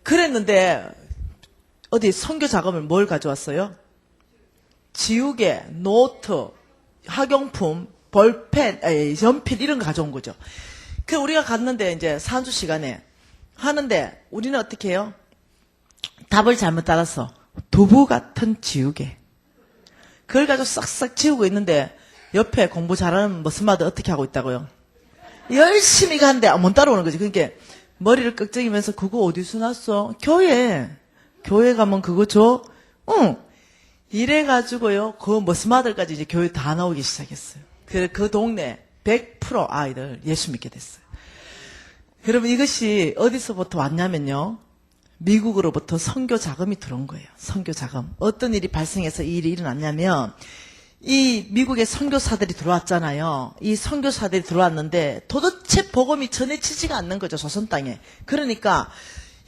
그랬는데 어디 선교 작업을 뭘 가져왔어요? 지우개, 노트, 학용품, 볼펜, 연필 이런 거 가져온 거죠. 그 우리가 갔는데 이제 산주 시간에 하는데 우리는 어떻게 해요? 답을 잘못 따랐어. 두부 같은 지우개. 그걸 가지고 싹싹 지우고 있는데 옆에 공부 잘하는 머스마드 어떻게 하고 있다고요? 열심히 가는데 못 따라오는 거지. 그러니까 머리를 끄적이면서 그거 어디서 났어? 교회 가면 그거 줘? 응. 이래가지고요. 그 머스마들까지 이제 교회 다 나오기 시작했어요. 그래 그 동네 100% 아이들 예수 믿게 됐어요. 여러분 이것이 어디서부터 왔냐면요. 미국으로부터 선교 자금이 들어온 거예요. 선교 자금. 어떤 일이 발생해서 이 일이 일어났냐면 이 미국의 선교사들이 들어왔잖아요. 이 선교사들이 들어왔는데 도대체 복음이 전해지지가 않는 거죠. 조선 땅에. 그러니까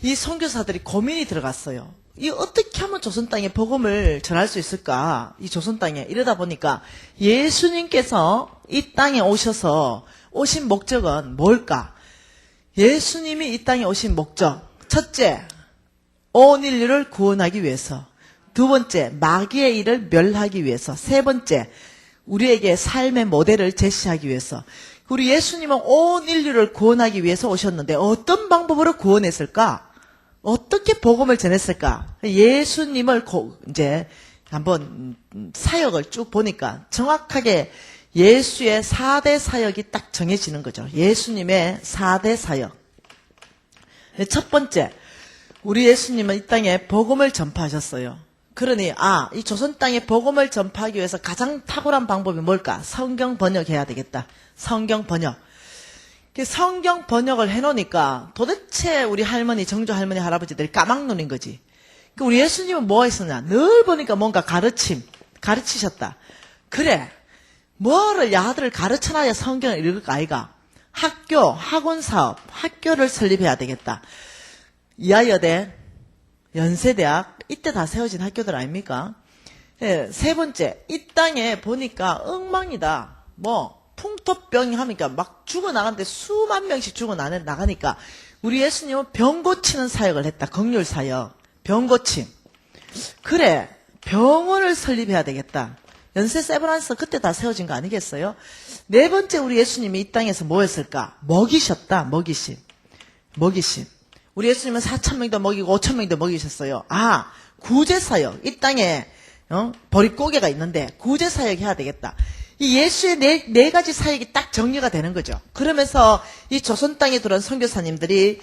이 선교사들이 고민이 들어갔어요. 이 어떻게 하면 조선 땅에 복음을 전할 수 있을까? 이 조선 땅에. 이러다 보니까 예수님께서 이 땅에 오신 목적은 뭘까? 예수님이 이 땅에 오신 목적. 첫째, 온 인류를 구원하기 위해서. 두 번째, 마귀의 일을 멸하기 위해서. 세 번째, 우리에게 삶의 모델을 제시하기 위해서. 우리 예수님은 온 인류를 구원하기 위해서 오셨는데 어떤 방법으로 구원했을까? 어떻게 복음을 전했을까? 예수님을 이제 한번 사역을 쭉 보니까 정확하게 예수의 4대 사역이 딱 정해지는 거죠. 예수님의 4대 사역. 첫 번째, 우리 예수님은 이 땅에 복음을 전파하셨어요. 그러니 이 조선 땅에 복음을 전파하기 위해서 가장 탁월한 방법이 뭘까? 성경 번역해야 되겠다. 성경 번역. 성경 번역을 해놓으니까 도대체 우리 할머니, 정조 할머니, 할아버지들이 까막눈인 거지. 우리 예수님은 뭐 했었냐? 늘 보니까 뭔가 가르치셨다. 그래. 뭐를 야들을 가르쳐놔야 성경을 읽을까 아이가? 학교, 학원 사업, 학교를 설립해야 되겠다. 이하여대, 연세대학, 이때 다 세워진 학교들 아닙니까? 예, 세 번째, 이 땅에 보니까 엉망이다. 풍토병이 하니까 막 죽어나가는데 수만 명씩 죽어나가니까 우리 예수님은 병 고치는 사역을 했다. 긍휼 사역. 병 고침. 그래, 병원을 설립해야 되겠다. 연세 세브란스 그때 다 세워진 거 아니겠어요? 네 번째 우리 예수님이 이 땅에서 뭐 했을까? 먹이셨다. 먹이심. 우리 예수님은 4,000명도 먹이고 5,000명도 먹이셨어요. 아, 구제사역. 이 땅에 보릿고개가 있는데 구제사역 해야 되겠다. 이 예수의 네 가지 사역이 딱 정리가 되는 거죠. 그러면서 이 조선 땅에 들어온 선교사님들이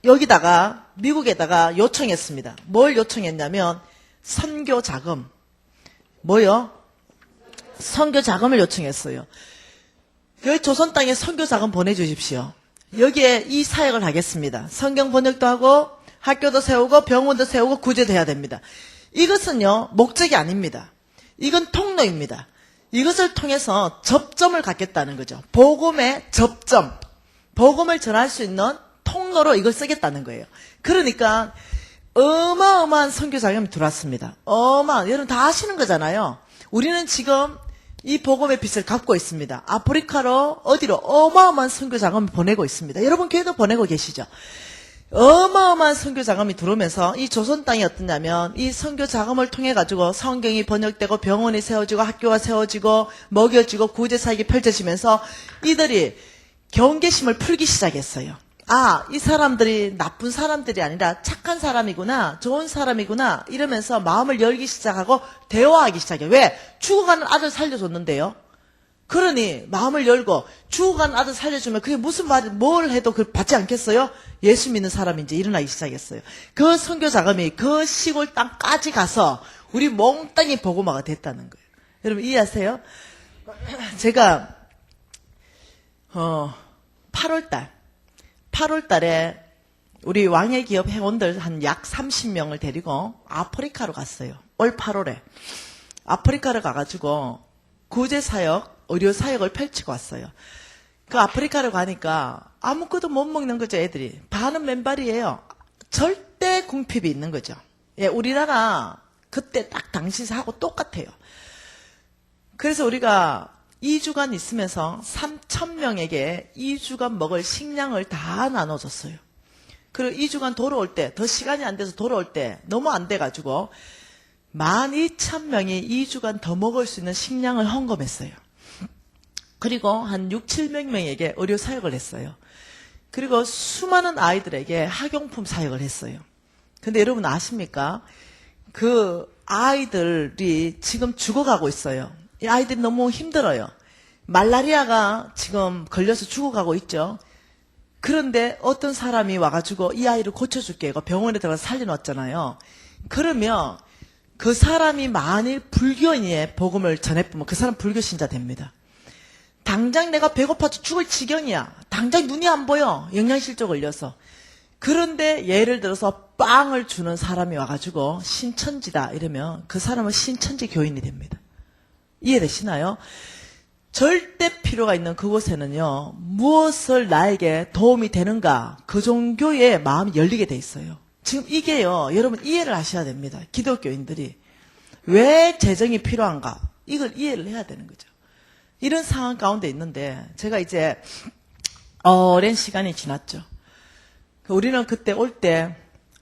여기다가 미국에다가 요청했습니다. 뭘 요청했냐면 선교 자금. 뭐요? 선교 자금을 요청했어요. 여기 조선 땅에 선교 자금 보내주십시오. 여기에 이 사역을 하겠습니다. 성경 번역도 하고 학교도 세우고 병원도 세우고 구제도 해야 됩니다. 이것은요 목적이 아닙니다. 이건 통로입니다. 이것을 통해서 접점을 갖겠다는 거죠. 복음의 접점, 복음을 전할 수 있는 통로로 이걸 쓰겠다는 거예요. 그러니까 어마어마한 선교 자금이 들어왔습니다. 여러분 다 아시는 거잖아요. 우리는 지금 이 복음의 빛을 갖고 있습니다. 아프리카로 어디로 어마어마한 선교 자금을 보내고 있습니다. 여러분 교회도 보내고 계시죠. 어마어마한 선교 자금이 들어오면서 이 조선 땅이 어떠냐면 이 선교 자금을 통해 가지고 성경이 번역되고 병원이 세워지고 학교가 세워지고 먹여지고 구제사역이 펼쳐지면서 이들이 경계심을 풀기 시작했어요. 아, 이 사람들이 나쁜 사람들이 아니라 착한 사람이구나, 좋은 사람이구나 이러면서 마음을 열기 시작하고 대화하기 시작해요. 왜? 죽어가는 아들 살려줬는데요. 그러니 마음을 열고 죽어가는 아들 살려주면 그게 무슨 말이 뭘 해도 그걸 받지 않겠어요? 예수 믿는 사람이 이제 일어나기 시작했어요. 그 선교 자금이 그 시골 땅까지 가서 우리 몽땅이 복음화가 됐다는 거예요. 여러분 이해하세요? 제가 8월 달에 우리 왕의 기업 회원들 한 약 30명을 데리고 아프리카로 갔어요. 올 8월에 아프리카를 가가지고 구제사역, 의료사역을 펼치고 왔어요. 그 아프리카를 가니까 아무것도 못 먹는 거죠, 애들이. 반은 맨발이에요. 절대 궁핍이 있는 거죠. 예, 우리나라 그때 딱 당시하고 똑같아요. 그래서 우리가 2주간 있으면서 3,000명에게 2주간 먹을 식량을 다 나눠줬어요. 그리고 2주간 돌아올 때, 더 시간이 안 돼서 돌아올 때 너무 안 돼가지고 12,000명이 2주간 더 먹을 수 있는 식량을 헌금했어요. 그리고 한 6, 700명에게 의료 사역을 했어요. 그리고 수많은 아이들에게 학용품 사역을 했어요. 근데 여러분 아십니까? 그 아이들이 지금 죽어가고 있어요. 이 아이들이 너무 힘들어요. 말라리아가 지금 걸려서 죽어가고 있죠. 그런데 어떤 사람이 와가지고 이 아이를 고쳐줄게 이거 병원에 들어가서 살려놨잖아요. 그러면 그 사람이 만일 불교인의 복음을 전해보면 그 사람 불교 신자 됩니다. 당장 내가 배고파서 죽을 지경이야. 당장 눈이 안 보여. 영양실조 걸려서. 그런데 예를 들어서 빵을 주는 사람이 와가지고 신천지다 이러면 그 사람은 신천지 교인이 됩니다. 이해되시나요? 절대 필요가 있는 그곳에는요, 무엇을 나에게 도움이 되는가, 그 종교의 마음이 열리게 돼 있어요. 지금 이게요, 여러분 이해를 하셔야 됩니다. 기독교인들이. 왜 재정이 필요한가, 이걸 이해를 해야 되는 거죠. 이런 상황 가운데 있는데, 제가 이제, 오랜 시간이 지났죠. 우리는 그때 올 때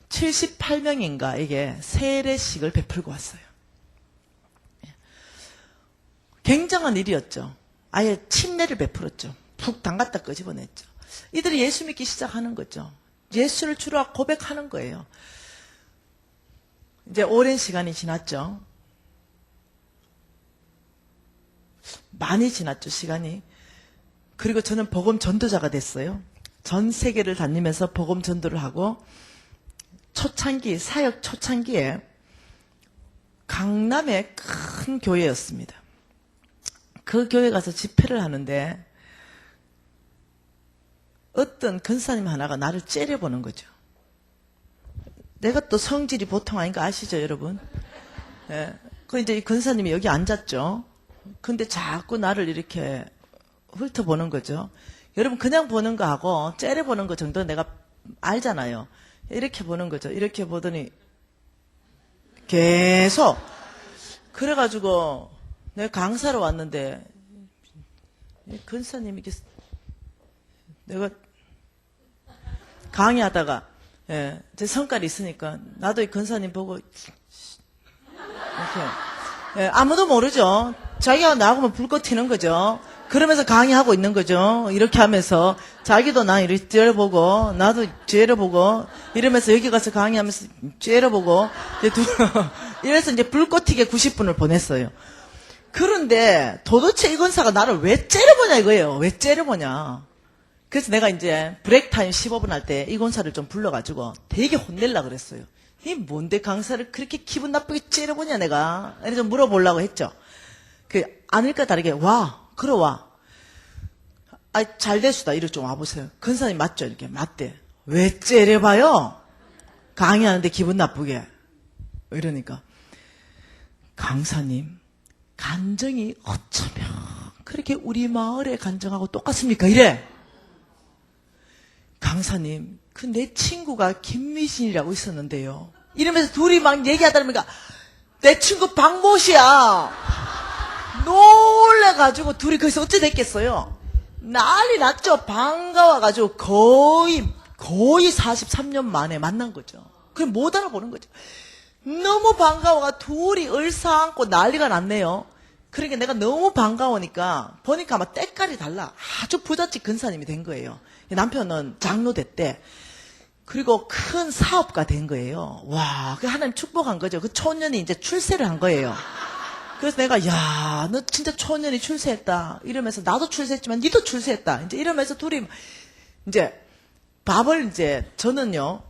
78명인가에게 세례식을 베풀고 왔어요. 굉장한 일이었죠. 아예 침례를 베풀었죠. 푹 담갔다 끄집어냈죠. 이들이 예수 믿기 시작하는 거죠. 예수를 주로 고백하는 거예요. 이제 오랜 시간이 지났죠. 많이 지났죠, 시간이. 그리고 저는 복음 전도자가 됐어요. 전 세계를 다니면서 복음 전도를 하고 초창기, 사역 초창기에 강남의 큰 교회였습니다. 그 교회 가서 집회를 하는데 어떤 근사님 하나가 나를 째려보는 거죠. 내가 또 성질이 보통 아닌 거 아시죠, 여러분? 예. 그 이제 이 근사님이 여기 앉았죠. 근데 자꾸 나를 이렇게 훑어보는 거죠. 여러분 그냥 보는 거하고 째려보는 거 정도는 내가 알잖아요. 이렇게 보는 거죠. 이렇게 보더니 계속 그래가지고 내가 강사로 왔는데 근사님이 내가 강의하다가 제 성깔이 있으니까 나도 이 근사님 보고 이렇게 아무도 모르죠. 자기가 나오면 불꽃 튀는 거죠. 그러면서 강의하고 있는 거죠. 이렇게 하면서 자기도 나 이렇게 째려보고 나도 째려보고 이러면서 여기 가서 강의하면서 째려보고 이래서 이제 불꽃 튀게 90분을 보냈어요. 그런데 도대체 이 권사가 나를 왜 째려보냐 이거예요. 왜 째려보냐. 그래서 내가 이제 브레이크 타임 15분 할 때 이 권사를 좀 불러가지고 되게 혼내려고 그랬어요. 이 뭔데 강사를 그렇게 기분 나쁘게 째려보냐 내가. 이렇게 좀 물어보려고 했죠. 아닐까 다르게 와. 그러와. 잘 됐수다. 이렇게 좀 와보세요. 권사님 맞죠? 이렇게 맞대. 왜 째려봐요? 강의하는데 기분 나쁘게. 이러니까 강사님 간정이 어쩌면 그렇게 우리 마을의 간정하고 똑같습니까? 이래. 강사님, 그 내 친구가 김미진이라고 있었는데요. 이러면서 둘이 막 얘기하다 보니까 내 친구 박모씨야. 놀래가지고 둘이 거기서 어찌 됐겠어요? 난리 났죠. 반가워가지고 거의 43년 만에 만난 거죠. 그럼 못 알아보는 거죠. 너무 반가워가 둘이 얼싸안고 난리가 났네요. 그러니까 내가 너무 반가우니까 보니까 아마 때깔이 달라. 아주 부잣집 근사님이 된 거예요. 남편은 장로 됐대. 그리고 큰 사업가 된 거예요. 와, 그 하나님 축복한 거죠. 그 초년이 이제 출세를 한 거예요. 그래서 내가 야, 너 진짜 초년이 출세했다. 이러면서 나도 출세했지만 니도 출세했다. 이제 이러면서 둘이 이제 밥을 이제 저는요.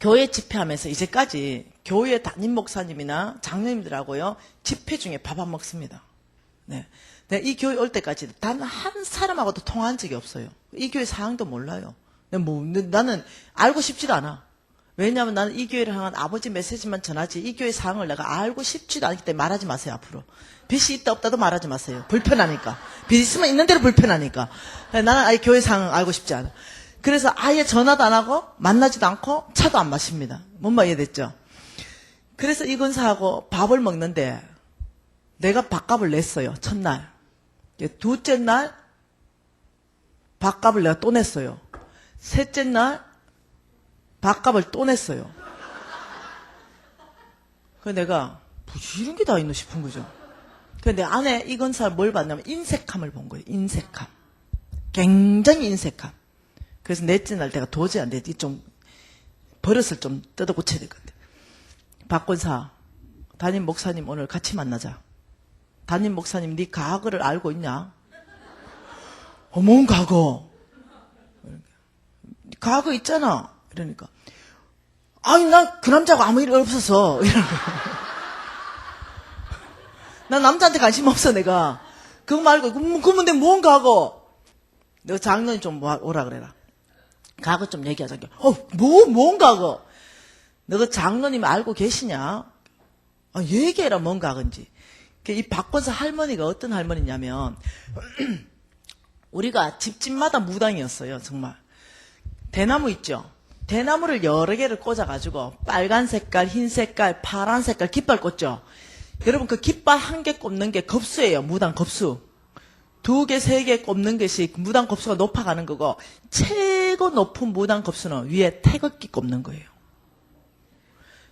교회 집회하면서 이제까지 교회 담임 목사님이나 장로님들하고요. 집회 중에 밥 안 먹습니다. 네. 내가 이 교회 올 때까지 단 한 사람하고도 통화한 적이 없어요. 이 교회 상황도 몰라요. 나는 알고 싶지도 않아. 왜냐하면 나는 이 교회를 향한 아버지 메시지만 전하지 이 교회 상황을 내가 알고 싶지도 않기 때문에 말하지 마세요. 앞으로. 빚이 있다 없다도 말하지 마세요. 불편하니까. 빚 있으면 있는 대로 불편하니까. 나는 아예 교회 상황 알고 싶지 않아. 그래서 아예 전화도 안 하고 만나지도 않고 차도 안 마십니다. 뭔 말 이해됐죠? 그래서 이 권사하고 밥을 먹는데 내가 밥값을 냈어요. 첫날. 둘째 날 밥값을 내가 또 냈어요. 셋째 날 밥값을 또 냈어요. 그래서 내가 이런 게 다 있나 싶은 거죠. 근데 안에 이 권사를 뭘 봤냐면 인색함을 본 거예요. 인색함. 굉장히 인색함. 그래서 넷째 날 내가 도저히 안 돼. 좀 버릇을 좀 뜯어 고쳐야 될 것 같아. 박 권사, 담임 목사님 오늘 같이 만나자. 담임 목사님 네 과거를 알고 있냐? 뭔 과거? 과거 있잖아. 이러니까 아니 난 그 남자하고 아무 일 없었어. 난 남자한테 관심 없어 내가. 그거 말고 그러면 내가 뭔 과거? 너 장로님 좀 오라 그래라. 과거 좀 얘기하자. 뭔 과거? 너가 장로님 알고 계시냐? 얘기해라 뭔 과거인지. 이 박권사 할머니가 어떤 할머니냐면 우리가 집집마다 무당이었어요. 정말. 대나무 있죠? 대나무를 여러 개를 꽂아가지고 빨간 색깔, 흰 색깔, 파란 색깔 깃발 꽂죠? 여러분 그 깃발 한 개 꼽는 게 겁수예요. 무당 겁수. 2개, 3개 꼽는 것이 무당 겁수가 높아가는 거고 최고 높은 무당 겁수는 위에 태극기 꼽는 거예요.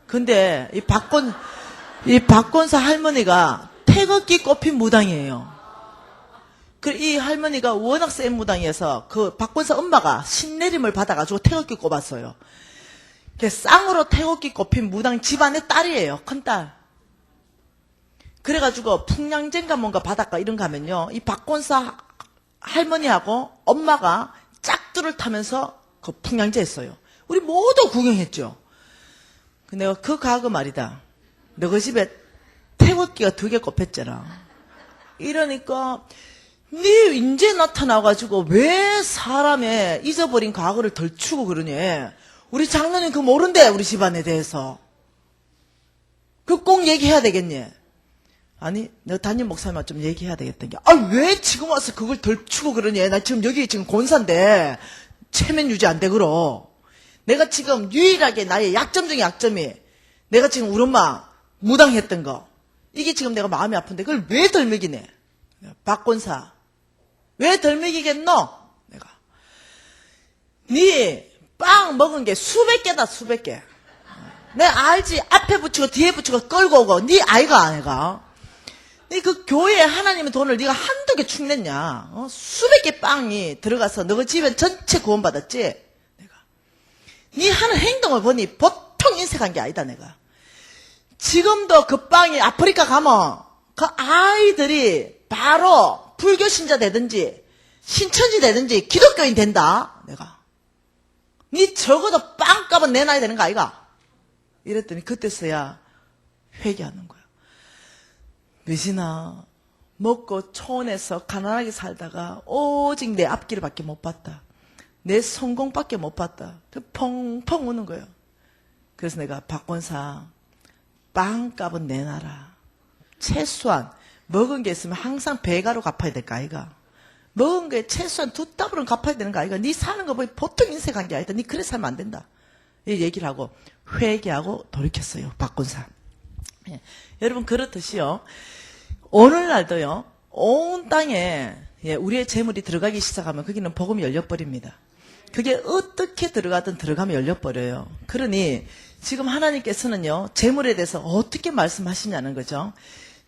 근데 이 박권사 할머니가 태극기 꼽힌 무당이에요. 이 할머니가 워낙 센 무당이어서 그 박권사 엄마가 신내림을 받아가지고 태극기 꼽았어요. 쌍으로 태극기 꼽힌 무당 집안의 딸이에요. 큰딸. 그래가지고 풍량제인가 뭔가 바닷가 이런 거 하면요. 이 박권사 할머니하고 엄마가 짝두를 타면서 그 풍량제 했어요. 우리 모두 구경했죠. 내가 그 과거 말이다. 너희 집에 태극기가 2개 꼽혔잖아. 이러니까 네 인제 나타나가지고 왜 사람의 잊어버린 과거를 덜추고 그러니? 우리 장로님 그거 모른대 우리 집안에 대해서. 그 꼭 얘기해야 되겠니? 아니 너 담임 목사님한테 좀 얘기해야 되겠다는 게. 왜 지금 와서 그걸 덜추고 그러니? 나 지금 여기 지금 권사인데 체면 유지 안 되그러. 내가 지금 유일하게 나의 약점 중에 약점이 내가 지금 우리 엄마 무당했던 거. 이게 지금 내가 마음이 아픈데 그걸 왜 덜 먹이네? 박권사 왜 덜 먹이겠노? 내가 네 빵 먹은 게 수백 개다 수백 개. 내가 알지. 앞에 붙이고 뒤에 붙이고 끌고 오고 네 아이가 내가. 그 교회에 하나님의 돈을 네가 한두 개 축냈냐? 수백 개 빵이 들어가서 너가 집에 전체 구원받았지? 내가. 네 하는 행동을 보니 보통 인색한 게 아니다, 내가. 지금도 그 빵이 아프리카 가면 그 아이들이 바로 불교 신자 되든지 신천지 되든지 기독교인 된다, 내가. 네 적어도 빵값은 내놔야 되는 거 아이가? 이랬더니 그때서야 회개하는 거야. 미진아, 먹고 초원에서 가난하게 살다가 오직 내 앞길밖에 못 봤다. 내 성공밖에 못 봤다. 펑펑 우는 거예요. 그래서 내가 박권사 빵값은 내놔라. 최소한 먹은 게 있으면 항상 배가로 갚아야 될 거 아이가. 먹은 게 최소한 두 답으로는 갚아야 되는 거 아이가. 네 사는 거 보니 보통 인색한 게 아니다. 네 그래 살면 안 된다. 이 얘기를 하고 회개하고 돌이켰어요. 박권사. 예. 여러분 그렇듯이요. 오늘날도요. 온 땅에 우리의 재물이 들어가기 시작하면 거기는 복음이 열려버립니다. 그게 어떻게 들어가든 들어가면 열려버려요. 그러니 지금 하나님께서는요. 재물에 대해서 어떻게 말씀하시냐는 거죠.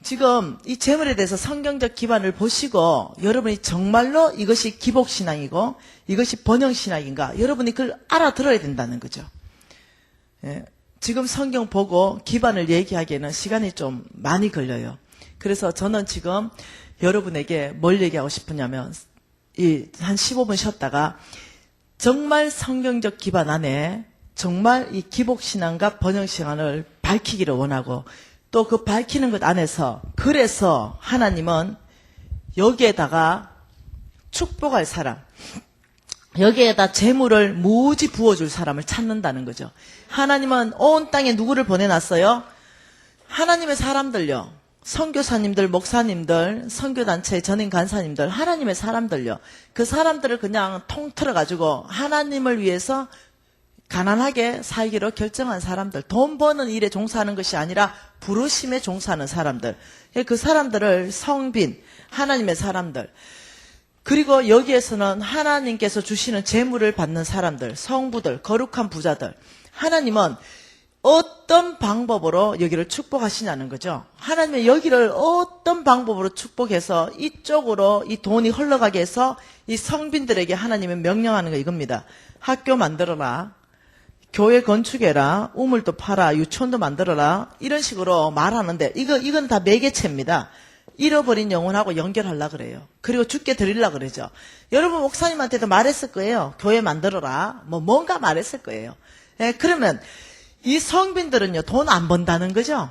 지금 이 재물에 대해서 성경적 기반을 보시고 여러분이 정말로 이것이 기복신앙이고 이것이 번영신앙인가 여러분이 그걸 알아들어야 된다는 거죠. 예. 지금 성경 보고 기반을 얘기하기에는 시간이 좀 많이 걸려요. 그래서 저는 지금 여러분에게 뭘 얘기하고 싶으냐면 한 15분 쉬었다가 정말 성경적 기반 안에 정말 이 기복신앙과 번영신앙을 밝히기를 원하고 또 그 밝히는 것 안에서 그래서 하나님은 여기에다가 축복할 사람 여기에다 재물을 무지 부어줄 사람을 찾는다는 거죠. 하나님은 온 땅에 누구를 보내놨어요? 하나님의 사람들요. 선교사님들, 목사님들, 선교단체 전임 간사님들, 하나님의 사람들요. 그 사람들을 그냥 통틀어가지고 하나님을 위해서 가난하게 살기로 결정한 사람들, 돈 버는 일에 종사하는 것이 아니라 부르심에 종사하는 사람들, 그 사람들을 성빈, 하나님의 사람들, 그리고 여기에서는 하나님께서 주시는 재물을 받는 사람들, 성부들, 거룩한 부자들, 하나님은 어떤 방법으로 여기를 축복하시냐는 거죠. 하나님은 여기를 어떤 방법으로 축복해서 이쪽으로 이 돈이 흘러가게 해서 이 성빈들에게 하나님은 명령하는 거 이겁니다. 학교 만들어라. 교회 건축해라. 우물도 파라. 유치원도 만들어라. 이런 식으로 말하는데 이건 다 매개체입니다. 잃어버린 영혼하고 연결하려고 그래요. 그리고 죽게 드리려고 그러죠. 여러분 목사님한테도 말했을 거예요. 교회 만들어라. 뭔가 말했을 거예요. 예, 그러면 이 성빈들은요. 돈 안 번다는 거죠.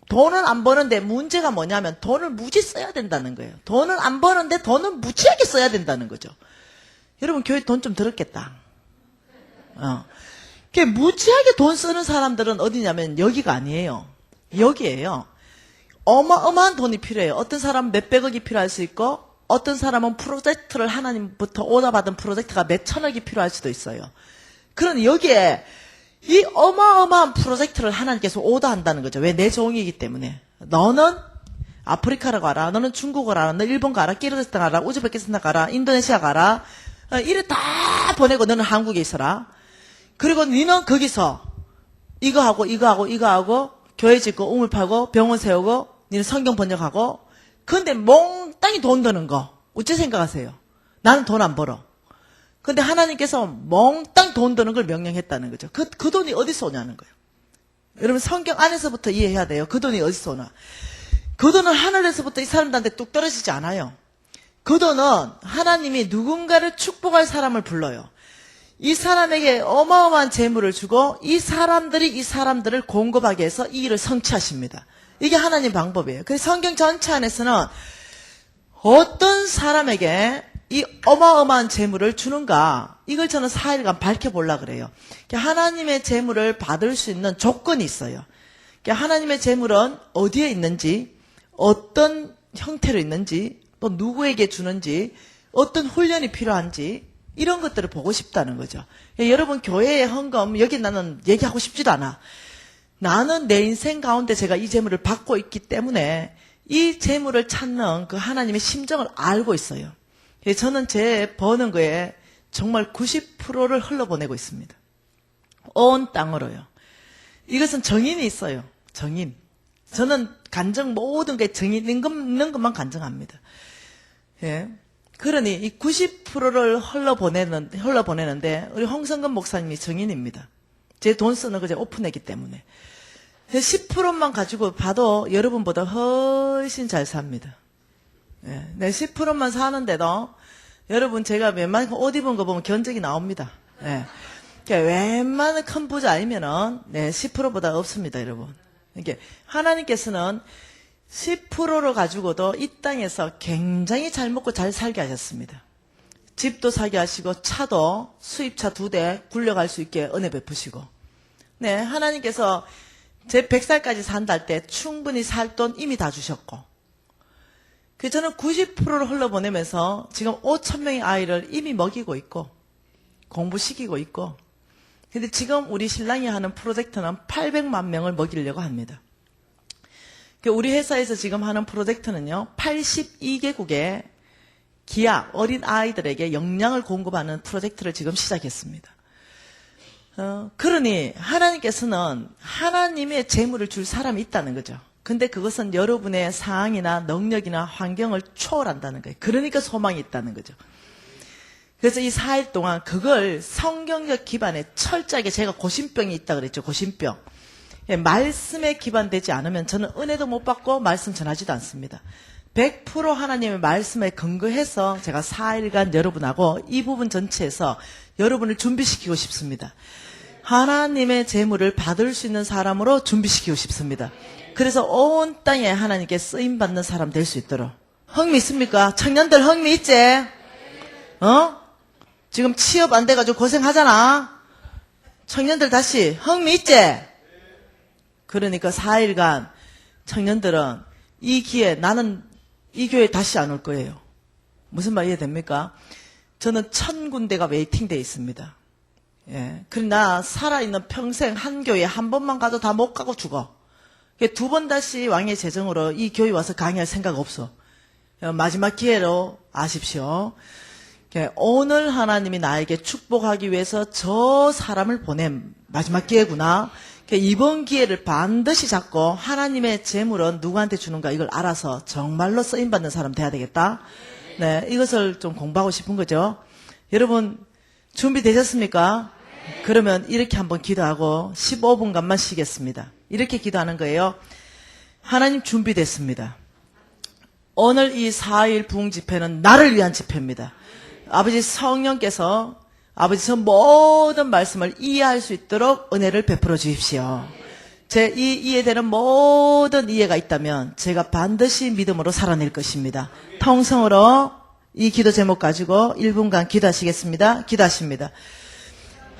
돈은 안 버는데 문제가 뭐냐면 돈을 무지 써야 된다는 거예요. 돈은 안 버는데 돈을 무지하게 써야 된다는 거죠. 여러분 교회 돈 좀 들었겠다. 무지하게 돈 쓰는 사람들은 어디냐면 여기가 아니에요. 여기에요. 어마어마한 돈이 필요해요. 어떤 사람은 몇백억이 필요할 수 있고 어떤 사람은 프로젝트를 하나님부터 오다받은 프로젝트가 몇천억이 필요할 수도 있어요. 그러니 여기에 이 어마어마한 프로젝트를 하나님께서 오다한다는 거죠. 왜? 내 종이기 때문에. 너는 아프리카로 가라. 너는 중국을 가라. 너 일본 가라. 키르기스탄 가라. 우즈베키스탄 가라. 인도네시아 가라. 이래 다 보내고 너는 한국에 있어라. 그리고 너는 거기서 이거 하고 교회 짓고 우물 파고 병원 세우고 너는 성경 번역하고 근데 몽땅이 돈 드는 거 어째 생각하세요? 나는 돈 안 벌어. 근데 하나님께서 몽땅 돈 드는 걸 명령했다는 거죠. 그 돈이 어디서 오냐는 거예요. 여러분 성경 안에서부터 이해해야 돼요. 그 돈이 어디서 오나. 그 돈은 하늘에서부터 이 사람들한테 뚝 떨어지지 않아요. 그 돈은 하나님이 누군가를 축복할 사람을 불러요. 이 사람에게 어마어마한 재물을 주고 이 사람들이 이 사람들을 공급하게 해서 이 일을 성취하십니다. 이게 하나님 방법이에요. 그래서 성경 전체 안에서는 어떤 사람에게 이 어마어마한 재물을 주는가 이걸 저는 4일간 밝혀보려고 그래요. 하나님의 재물을 받을 수 있는 조건이 있어요. 하나님의 재물은 어디에 있는지 어떤 형태로 있는지 또 누구에게 주는지 어떤 훈련이 필요한지 이런 것들을 보고 싶다는 거죠. 여러분 교회의 헌금 여기 나는 얘기하고 싶지도 않아. 나는 내 인생 가운데 제가 이 재물을 받고 있기 때문에 이 재물을 찾는 그 하나님의 심정을 알고 있어요. 저는 제 버는 거에 정말 90%를 흘러보내고 있습니다. 온 땅으로요. 이것은 정인이 있어요. 정인. 저는 간증 모든 게 정이 있는 것만 간증합니다. 예. 그러니 이 90%를 흘러보내는데 우리 홍성근 목사님이 정인입니다. 제 돈 쓰는 거 제가 오픈했기 때문에. 10%만 가지고 봐도 여러분보다 훨씬 잘 삽니다. 예. 네, 10%만 사는데도 여러분 제가 웬만한 옷 입은 거 보면 견적이 나옵니다. 예. 그러니까 웬만한 큰 부자 아니면은 네, 10%보다 없습니다, 여러분. 이게 하나님께서는 10%를 가지고도 이 땅에서 굉장히 잘 먹고 잘 살게 하셨습니다. 집도 사게 하시고 차도 수입차 2대 굴려갈 수 있게 은혜 베푸시고. 네, 하나님께서 제 100살까지 산다 때 충분히 살 돈 이미 다 주셨고. 그래서 저는 90%를 흘러보내면서 지금 5,000명의 아이를 이미 먹이고 있고 공부시키고 있고. 근데 지금 우리 신랑이 하는 프로젝트는 800만 명을 먹이려고 합니다. 우리 회사에서 지금 하는 프로젝트는요, 82개국의 기아, 어린 아이들에게 영양을 공급하는 프로젝트를 지금 시작했습니다. 그러니 하나님께서는 하나님의 재물을 줄 사람이 있다는 거죠. 근데 그것은 여러분의 상황이나 능력이나 환경을 초월한다는 거예요. 그러니까 소망이 있다는 거죠. 그래서 이 4일 동안 그걸 성경적 기반에 철저하게 제가 고심병이 있다 그랬죠. 고심병. 말씀에 기반되지 않으면 저는 은혜도 못 받고 말씀 전하지도 않습니다. 100% 하나님의 말씀에 근거해서 제가 4일간 여러분하고 이 부분 전체에서 여러분을 준비시키고 싶습니다. 하나님의 재물을 받을 수 있는 사람으로 준비시키고 싶습니다. 그래서 온 땅에 하나님께 쓰임받는 사람 될 수 있도록. 흥미 있습니까? 청년들 흥미 있지? 지금 취업 안 돼가지고 고생하잖아. 청년들 다시 흥미 있지? 그러니까 4일간 청년들은 이 기회에 나는 이 교회에 다시 안 올 거예요. 무슨 말 이해됩니까? 저는 1000군데가 웨이팅되어 있습니다. 예. 그러나 살아있는 평생 한 교회에 한 번만 가도 다 못 가고 죽어. 2번 다시 왕의 재정으로 이 교회 와서 강의할 생각 없어. 마지막 기회로 아십시오. 오늘 하나님이 나에게 축복하기 위해서 저 사람을 보낸 마지막 기회구나. 이번 기회를 반드시 잡고 하나님의 재물은 누구한테 주는가 이걸 알아서 정말로 쓰임받는 사람 돼야 되겠다. 네, 이것을 좀 공부하고 싶은 거죠. 여러분 준비되셨습니까? 그러면 이렇게 한번 기도하고 15분간만 쉬겠습니다. 이렇게 기도하는 거예요. 하나님 준비됐습니다. 오늘 이 4일 부흥 집회는 나를 위한 집회입니다. 아버지 성령께서 아버지 저 모든 말씀을 이해할 수 있도록 은혜를 베풀어 주십시오. 제 이 이해되는 모든 이해가 있다면 제가 반드시 믿음으로 살아낼 것입니다. 통성으로 이 기도 제목 가지고 1분간 기도하시겠습니다. 기도하십니다.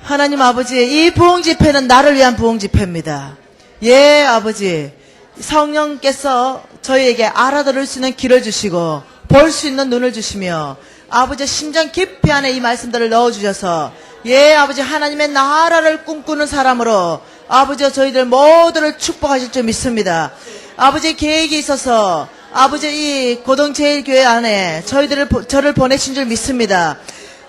하나님 아버지, 이 부흥 집회는 나를 위한 부흥 집회입니다. 예, 아버지, 성령께서 저희에게 알아들을 수 있는 길을 주시고 볼 수 있는 눈을 주시며 아버지 심장 깊이 안에 이 말씀들을 넣어주셔서 예, 아버지 하나님의 나라를 꿈꾸는 사람으로 아버지 저희들 모두를 축복하실 줄 믿습니다. 아버지 계획이 있어서 아버지 이 고동제일교회 안에 저를 보내신 줄 믿습니다.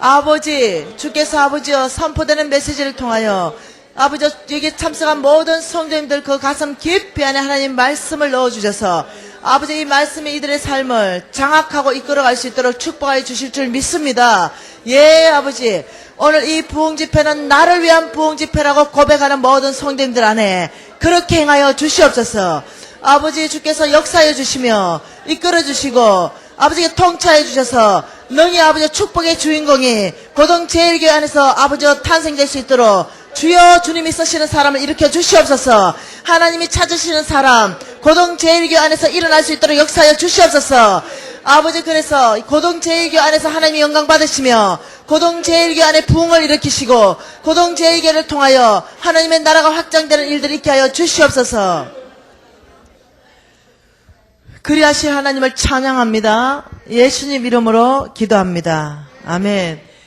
아버지 주께서 아버지여 선포되는 메시지를 통하여 아버지 여기 참석한 모든 성도님들 그 가슴 깊이 안에 하나님 말씀을 넣어주셔서 아버지 이 말씀이 이들의 삶을 장악하고 이끌어갈 수 있도록 축복하여 주실 줄 믿습니다. 예, 아버지 오늘 이 부흥 집회는 나를 위한 부흥 집회라고 고백하는 모든 성도님들 안에 그렇게 행하여 주시옵소서. 아버지 주께서 역사해 주시며 이끌어 주시고 아버지께 통치해 주셔서 능히 아버지 축복의 주인공이 고동제일교회 안에서 아버지가 탄생될 수 있도록 주여 주님이 쓰시는 사람을 일으켜 주시옵소서. 하나님이 찾으시는 사람 고동제일교회 안에서 일어날 수 있도록 역사하여 주시옵소서. 아버지 그래서 고동제일교회 안에서 하나님이 영광 받으시며 고동제일교회 안에 부흥을 일으키시고 고동제일교회를 통하여 하나님의 나라가 확장되는 일들이 있게 하여 주시옵소서. 그리하신 하나님을 찬양합니다. 예수님 이름으로 기도합니다. 아멘.